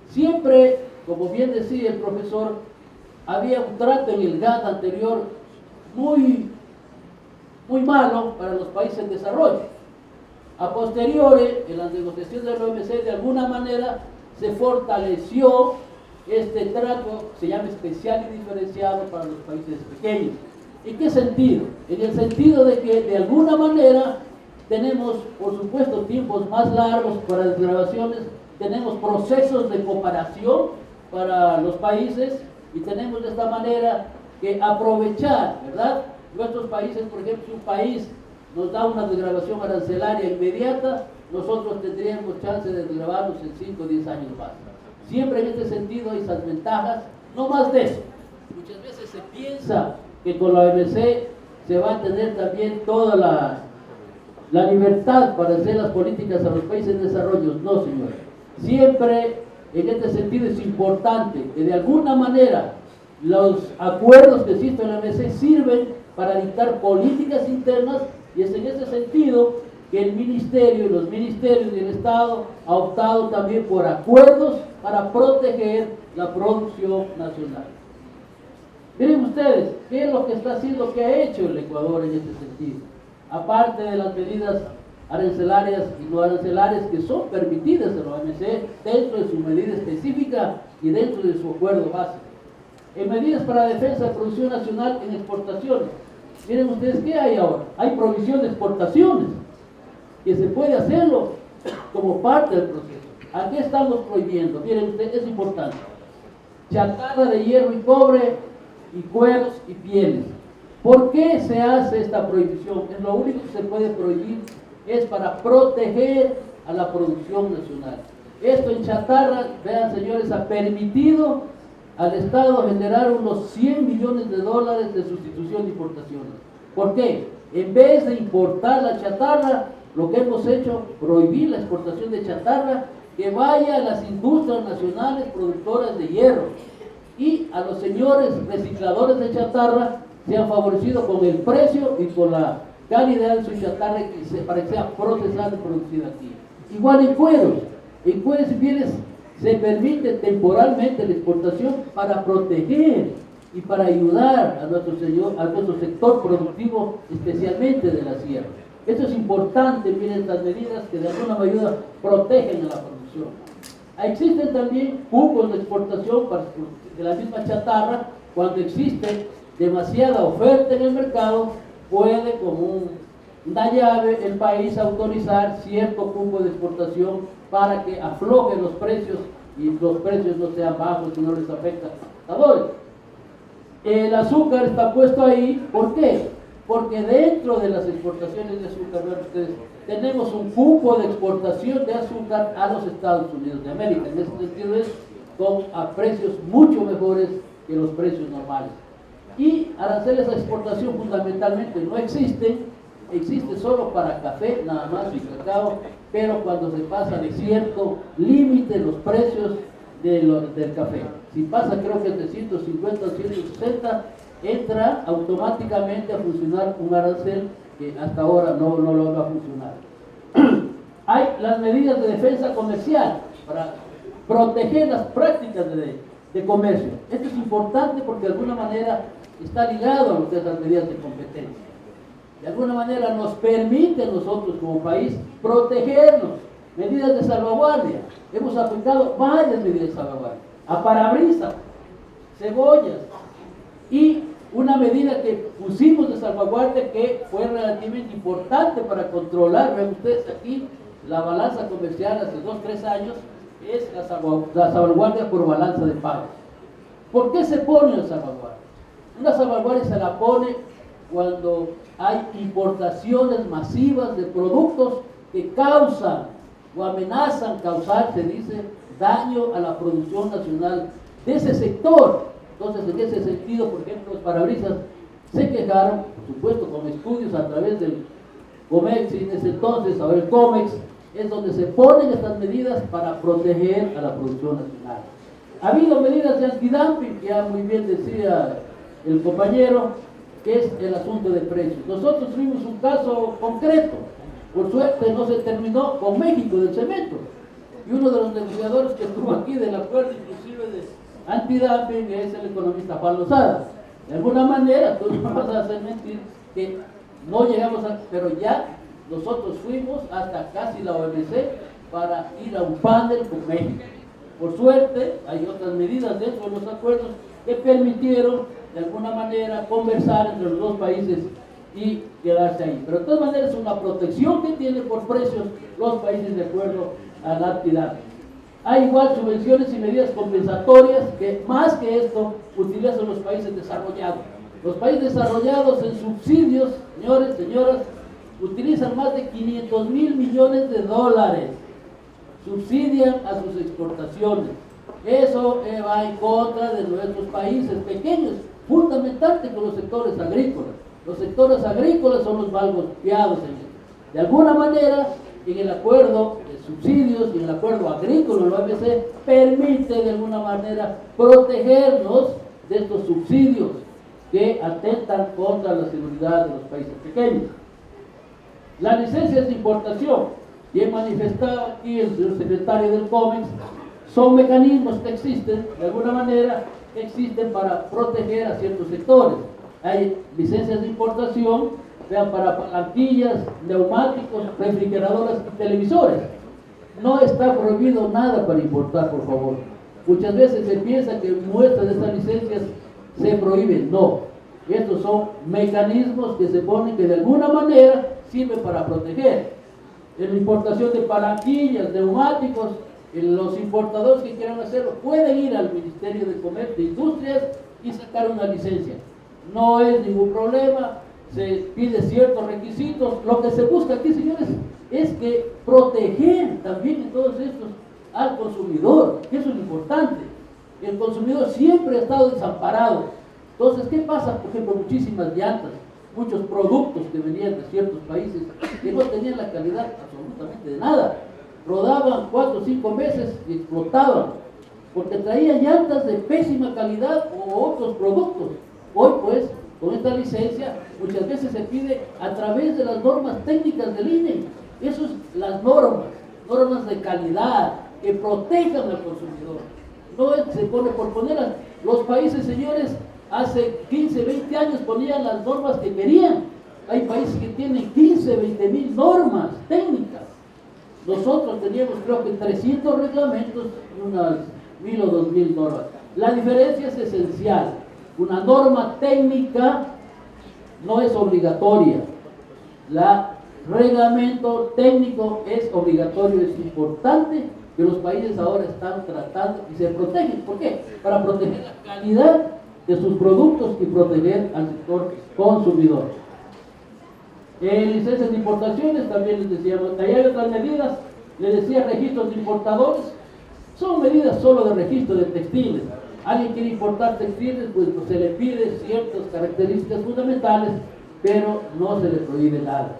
siempre, como bien decía el profesor, había un trato en el GATT anterior muy malo para los países en desarrollo. A posteriori, en las negociaciones de la OMC, de alguna manera se fortaleció este trato, se llama especial y diferenciado para los países pequeños. ¿En qué sentido? En el sentido de que de alguna manera tenemos, por supuesto, tiempos más largos para desgravaciones, tenemos procesos de cooperación para los países y tenemos de esta manera que aprovechar, ¿verdad? Nuestros países, por ejemplo, si un país nos da una desgravación arancelaria inmediata, nosotros tendríamos chance de desgravarnos en 5 o 10 años más. Siempre en este sentido hay esas ventajas, no más de eso. Muchas veces se piensa que con la OMC se va a tener también toda la libertad para hacer las políticas a los países en desarrollo. No, señor. Siempre en este sentido es importante que de alguna manera los acuerdos que existen en la OMC sirven para dictar políticas internas, y es en ese sentido que el ministerio y los ministerios del Estado han optado también por acuerdos para proteger la producción nacional. Miren ustedes, ¿qué es lo que está haciendo, qué ha hecho el Ecuador en este sentido? Aparte de las medidas arancelarias y no arancelarias que son permitidas en la OMC dentro de su medida específica y dentro de su acuerdo básico. En medidas para la defensa de producción nacional en exportaciones. Miren ustedes, ¿qué hay ahora? Hay provisión de exportaciones, que se puede hacerlo como parte del proceso. ¿A qué estamos prohibiendo? Miren ustedes, es importante. Chatarra de hierro y cobre, y cueros y pieles. ¿Por qué se hace esta prohibición? Es lo único que se puede prohibir, es para proteger a la producción nacional. Esto en chatarra, vean señores, ha permitido al Estado generar unos 100 millones de dólares de sustitución de importaciones. ¿Por qué? En vez de importar la chatarra, lo que hemos hecho, prohibir la exportación de chatarra, que vaya a las industrias nacionales productoras de hierro. Y a los señores recicladores de chatarra se han favorecido con el precio y con la calidad de su chatarra para que sea procesada y producida aquí. Igual en cueros y pieles se permite temporalmente la exportación para proteger y para ayudar a nuestro sector productivo, especialmente de la sierra. Esto es importante, miren estas medidas que de alguna manera protegen a la producción. Existen también cupos de exportación de la misma chatarra. Cuando existe demasiada oferta en el mercado, puede como una llave el país autorizar cierto cupo de exportación para que aflojen los precios y los precios no sean bajos y no les afecta a los exportadores. El azúcar está puesto ahí, ¿por qué? Porque dentro de las exportaciones de azúcar, vean ustedes, tenemos un cupo de exportación de azúcar a los Estados Unidos de América. En ese sentido es a precios mucho mejores que los precios normales. Y aranceles a exportación fundamentalmente no existen, existe solo para café, nada más, y cacao, pero cuando se pasa de cierto límite los precios del café. Si pasa creo que de 150 a 160, entra automáticamente a funcionar un arancel que hasta ahora no lo va a funcionar. Hay las medidas de defensa comercial para proteger las prácticas de comercio. Esto es importante porque de alguna manera está ligado a lo que es las medidas de competencia. De alguna manera nos permite a nosotros como país protegernos. Medidas de salvaguardia. Hemos aplicado varias medidas de salvaguardia. A parabrisas, cebollas y una medida que pusimos de salvaguardia que fue relativamente importante para controlar, ven ustedes aquí, la balanza comercial hace 2-3 años, es la salvaguardia por balanza de pagos. ¿Por qué se pone la salvaguardia? Una salvaguardia se la pone cuando hay importaciones masivas de productos que causan o amenazan causar, se dice, daño a la producción nacional de ese sector. Entonces, en ese sentido, por ejemplo, los parabrisas se quejaron, por supuesto, con estudios a través del COMEX, y en ese entonces, ahora el COMEX, es donde se ponen estas medidas para proteger a la producción nacional. Ha habido medidas de antidumping, que ya muy bien decía el compañero, que es el asunto de precios. Nosotros tuvimos un caso concreto, por suerte no se terminó con México del cemento, y uno de los negociadores que estuvo aquí del acuerdo inclusive de antidumping es el economista Juan Lozada. De alguna manera, tú no vas a hacer mentir que no llegamos a, pero ya nosotros fuimos hasta casi la OMC para ir a un panel con México. Por suerte, hay otras medidas dentro de los acuerdos que permitieron de alguna manera conversar entre los dos países y quedarse ahí. Pero de todas maneras es una protección que tienen por precios los países de acuerdo al antidumping. Hay igual subvenciones y medidas compensatorias que más que esto utilizan los países desarrollados. Los países desarrollados en subsidios, señores, señoras, utilizan más de 500.000 millones de dólares. Subsidian a sus exportaciones. Eso va en contra de nuestros países pequeños, fundamentalmente con los sectores agrícolas. Los sectores agrícolas son los más golpeados en esto. De alguna manera, en el acuerdo de subsidios y en el acuerdo agrícola, la OMC permite de alguna manera protegernos de estos subsidios que atentan contra la seguridad de los países pequeños. Las licencias de importación, bien manifestaba aquí el señor secretario del COMEX, son mecanismos que existen, de alguna manera, que existen para proteger a ciertos sectores. Hay licencias de importación, vean, para palanquillas, neumáticos, refrigeradoras y televisores. No está prohibido nada para importar, por favor. Muchas veces se piensa que muestras de estas licencias se prohíben. No. Estos son mecanismos que se ponen que de alguna manera sirven para proteger. En la importación de palanquillas, neumáticos, los importadores que quieran hacerlo pueden ir al Ministerio de Comercio e Industrias y sacar una licencia. No es ningún problema, se pide ciertos requisitos. Lo que se busca aquí, señores, es que proteger también en todos estos al consumidor, que eso es lo importante. El consumidor siempre ha estado desamparado. Entonces, ¿qué pasa? Por ejemplo, muchísimas llantas, muchos productos que venían de ciertos países que no tenían la calidad absolutamente de nada. Rodaban 4 o 5 meses y explotaban, porque traían llantas de pésima calidad o otros productos. Hoy, pues, con esta licencia, muchas veces se pide a través de las normas técnicas del INE. Esas son las normas de calidad que protejan al consumidor. No es que se pone por ponerlas. Los países, señores, hace 15, 20 años ponían las normas que querían. Hay países que tienen 15, 20 mil normas técnicas. Nosotros teníamos, creo que 300 reglamentos y unas 1000 o 2000 normas. La diferencia es esencial. Una norma técnica no es obligatoria. La reglamento técnico es obligatorio. Es importante que los países ahora están tratando y se protegen. ¿Por qué? Para proteger la calidad de sus productos y proteger al sector consumidor. Licencias de importaciones, también les decíamos, ahí hay otras medidas, les decía registros de importadores, son medidas solo de registro de textiles. Alguien quiere importar textiles, pues se le pide ciertas características fundamentales, pero no se le prohíbe nada.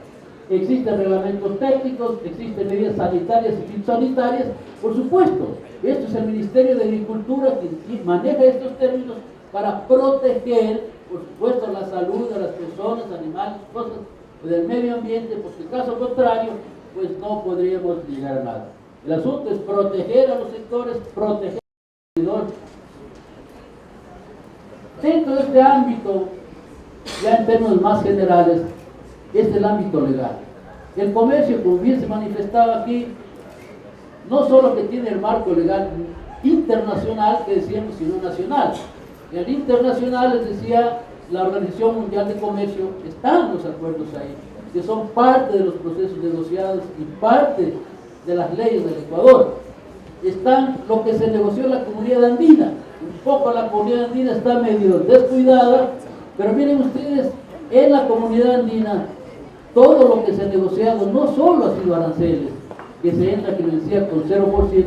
Existen reglamentos técnicos, existen medidas sanitarias y fitosanitarias, por supuesto. Esto es el Ministerio de Agricultura que maneja estos términos para proteger, por supuesto, la salud de las personas, animales, cosas del medio ambiente, porque en caso contrario pues no podríamos llegar a nada. El asunto es proteger a los sectores, proteger al consumidor. Dentro de este ámbito, ya en términos más generales, es el ámbito legal. El comercio, como bien se manifestaba aquí, no solo que tiene el marco legal internacional que decíamos, sino nacional. En el internacional, les decía, la Organización Mundial de Comercio, están los acuerdos ahí, que son parte de los procesos negociados y parte de las leyes del Ecuador. Están lo que se negoció en la Comunidad Andina. Un poco la Comunidad Andina está medio descuidada, pero miren ustedes, en la Comunidad Andina, todo lo que se ha negociado no solo ha sido aranceles, que se entra, que decía, con 0%,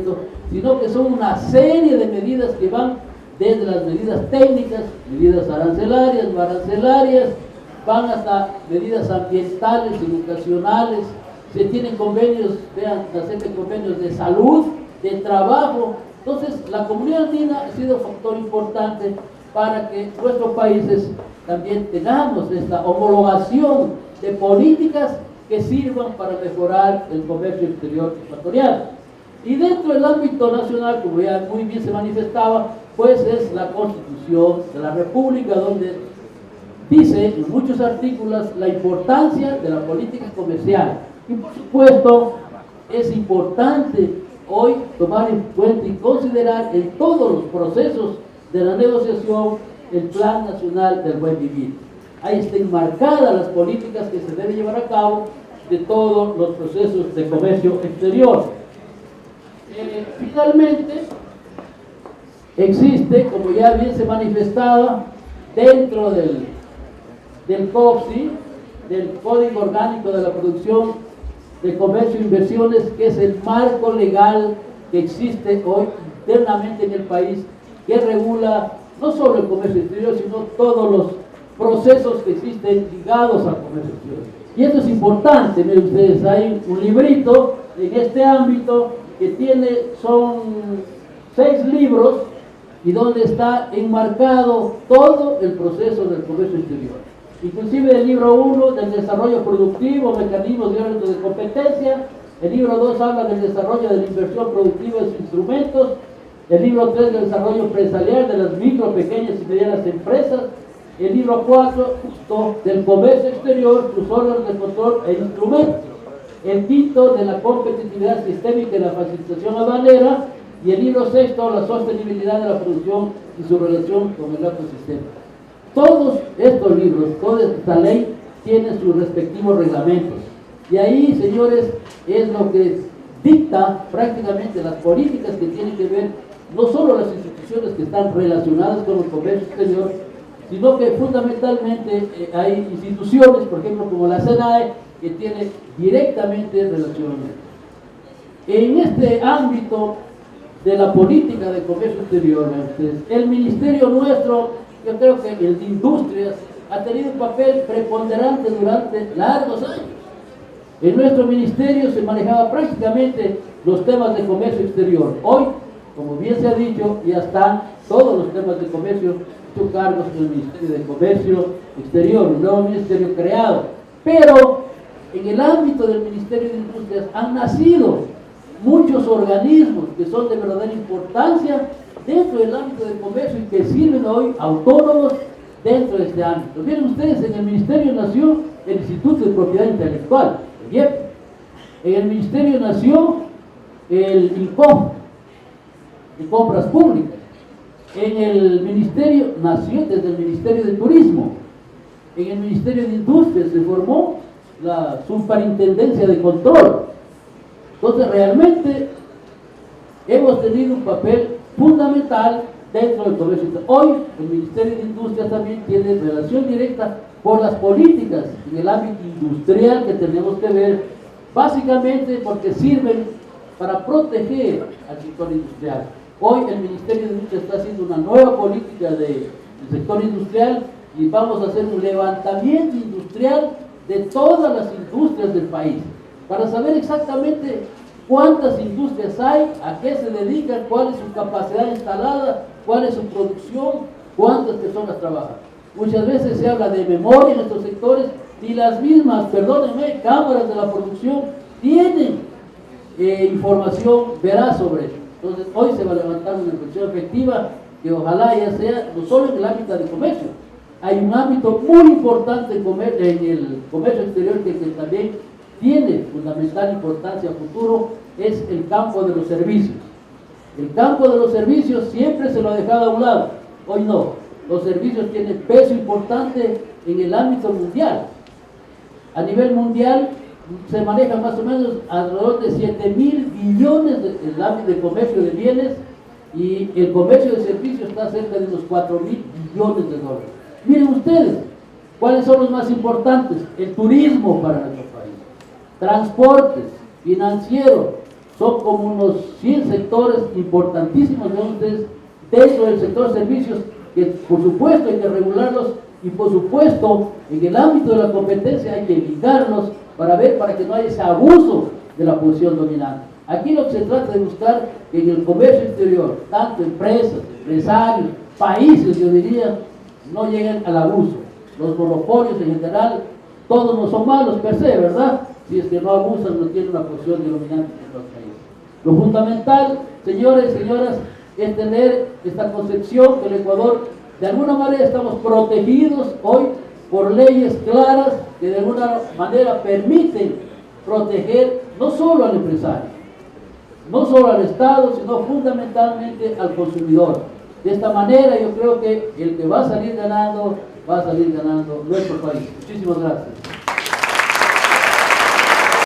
sino que son una serie de medidas que van desde las medidas técnicas, medidas arancelarias, no arancelarias, van hasta medidas ambientales, educacionales, se tienen convenios, vean, se hacen convenios de salud, de trabajo. Entonces, la Comunidad Andina ha sido un factor importante para que nuestros países también tengamos esta homologación de políticas que sirvan para mejorar el comercio exterior ecuatoriano. Y dentro del ámbito nacional, como ya muy bien se manifestaba, pues es la Constitución de la República, donde dice en muchos artículos la importancia de la política comercial. Y por supuesto, es importante hoy tomar en cuenta y considerar en todos los procesos de la negociación el Plan Nacional del Buen Vivir. Ahí están enmarcadas las políticas que se deben llevar a cabo de todos los procesos de comercio exterior. Finalmente, existe, como ya bien se manifestaba, dentro del COPSI, del Código Orgánico de la Producción de Comercio e Inversiones, que es el marco legal que existe hoy internamente en el país, que regula no solo el comercio exterior, sino todos los procesos que existen ligados al comercio exterior. Y esto es importante, miren ustedes, hay un librito en este ámbito que son 6 libros y donde está enmarcado todo el proceso del comercio exterior. Inclusive el libro 1 del desarrollo productivo, mecanismos y órganos de competencia, el libro 2 habla del desarrollo de la inversión productiva y sus instrumentos, el libro 3 del desarrollo empresarial de las micro, pequeñas y medianas empresas, el libro 4 justo del comercio exterior, sus órganos de control e instrumentos, el quinto de la competitividad sistémica y la facilitación aduanera, y el libro 6, la sostenibilidad de la producción y su relación con el ecosistema. Todos estos libros, toda esta ley, tienen sus respectivos reglamentos. Y ahí, señores, es lo que dicta prácticamente las políticas que tienen que ver, no solo las instituciones que están relacionadas con el comercio exterior, sino que fundamentalmente hay instituciones, por ejemplo, como la SENAE, que tiene directamente relación. En este ámbito de la política de comercio exterior, el ministerio nuestro, yo creo que el de Industrias, ha tenido un papel preponderante durante largos años. En nuestro ministerio se manejaba prácticamente los temas de comercio exterior. Hoy, como bien se ha dicho, ya están todos los temas de comercio hecho cargos en el Ministerio de Comercio Exterior, un nuevo ministerio creado. Pero en el ámbito del Ministerio de Industrias han nacido muchos organismos que son de verdadera importancia dentro del ámbito del comercio y que sirven hoy autónomos dentro de este ámbito. Miren ustedes, en el Ministerio nació el Instituto de Propiedad Intelectual, el IEP. En el Ministerio nació el INCOM, de Compras Públicas. En el Ministerio nació desde el Ministerio de Turismo. En el Ministerio de Industrias se formó la Superintendencia de Control. Entonces, realmente hemos tenido un papel fundamental dentro del comercio. Hoy, el Ministerio de Industrias también tiene relación directa por las políticas en el ámbito industrial que tenemos que ver, básicamente porque sirven para proteger al sector industrial. Hoy, el Ministerio de Industrias está haciendo una nueva política del sector industrial y vamos a hacer un levantamiento industrial de todas las industrias del país, para saber exactamente cuántas industrias hay, a qué se dedican, cuál es su capacidad instalada, cuál es su producción, cuántas personas trabajan. Muchas veces se habla de memoria en estos sectores y las mismas, perdónenme, cámaras de la producción tienen información veraz sobre eso. Entonces, hoy se va a levantar una reflexión efectiva que ojalá ya sea no solo en el ámbito de comercio. Hay un ámbito muy importante en el comercio exterior que también tiene fundamental importancia a futuro, es el campo de los servicios. El campo de los servicios siempre se lo ha dejado a un lado, hoy no. Los servicios tienen peso importante en el ámbito mundial. A nivel mundial se maneja más o menos alrededor de 7.000 billones el ámbito de comercio de bienes, y el comercio de servicios está cerca de unos 4.000 billones de dólares. Miren ustedes, ¿cuáles son los más importantes? El turismo para nuestro país, transportes, financiero, son como unos 100 sectores importantísimos de ustedes dentro del sector servicios, que por supuesto hay que regularlos, y por supuesto en el ámbito de la competencia hay que evitarlos para que no haya ese abuso de la posición dominante. Aquí lo que se trata de buscar que en el comercio exterior, tanto empresas, empresarios, países, yo diría, no lleguen al abuso. Los monopolios en general, todos no son malos per se, ¿verdad? Si es que no abusan, no tienen una posición dominante en los países. Lo fundamental, señores y señoras, es tener esta concepción que el Ecuador, de alguna manera, estamos protegidos hoy por leyes claras que de alguna manera permiten proteger no solo al empresario, no solo al Estado, sino fundamentalmente al consumidor. De esta manera yo creo que el que va a salir ganando nuestro país. Muchísimas gracias.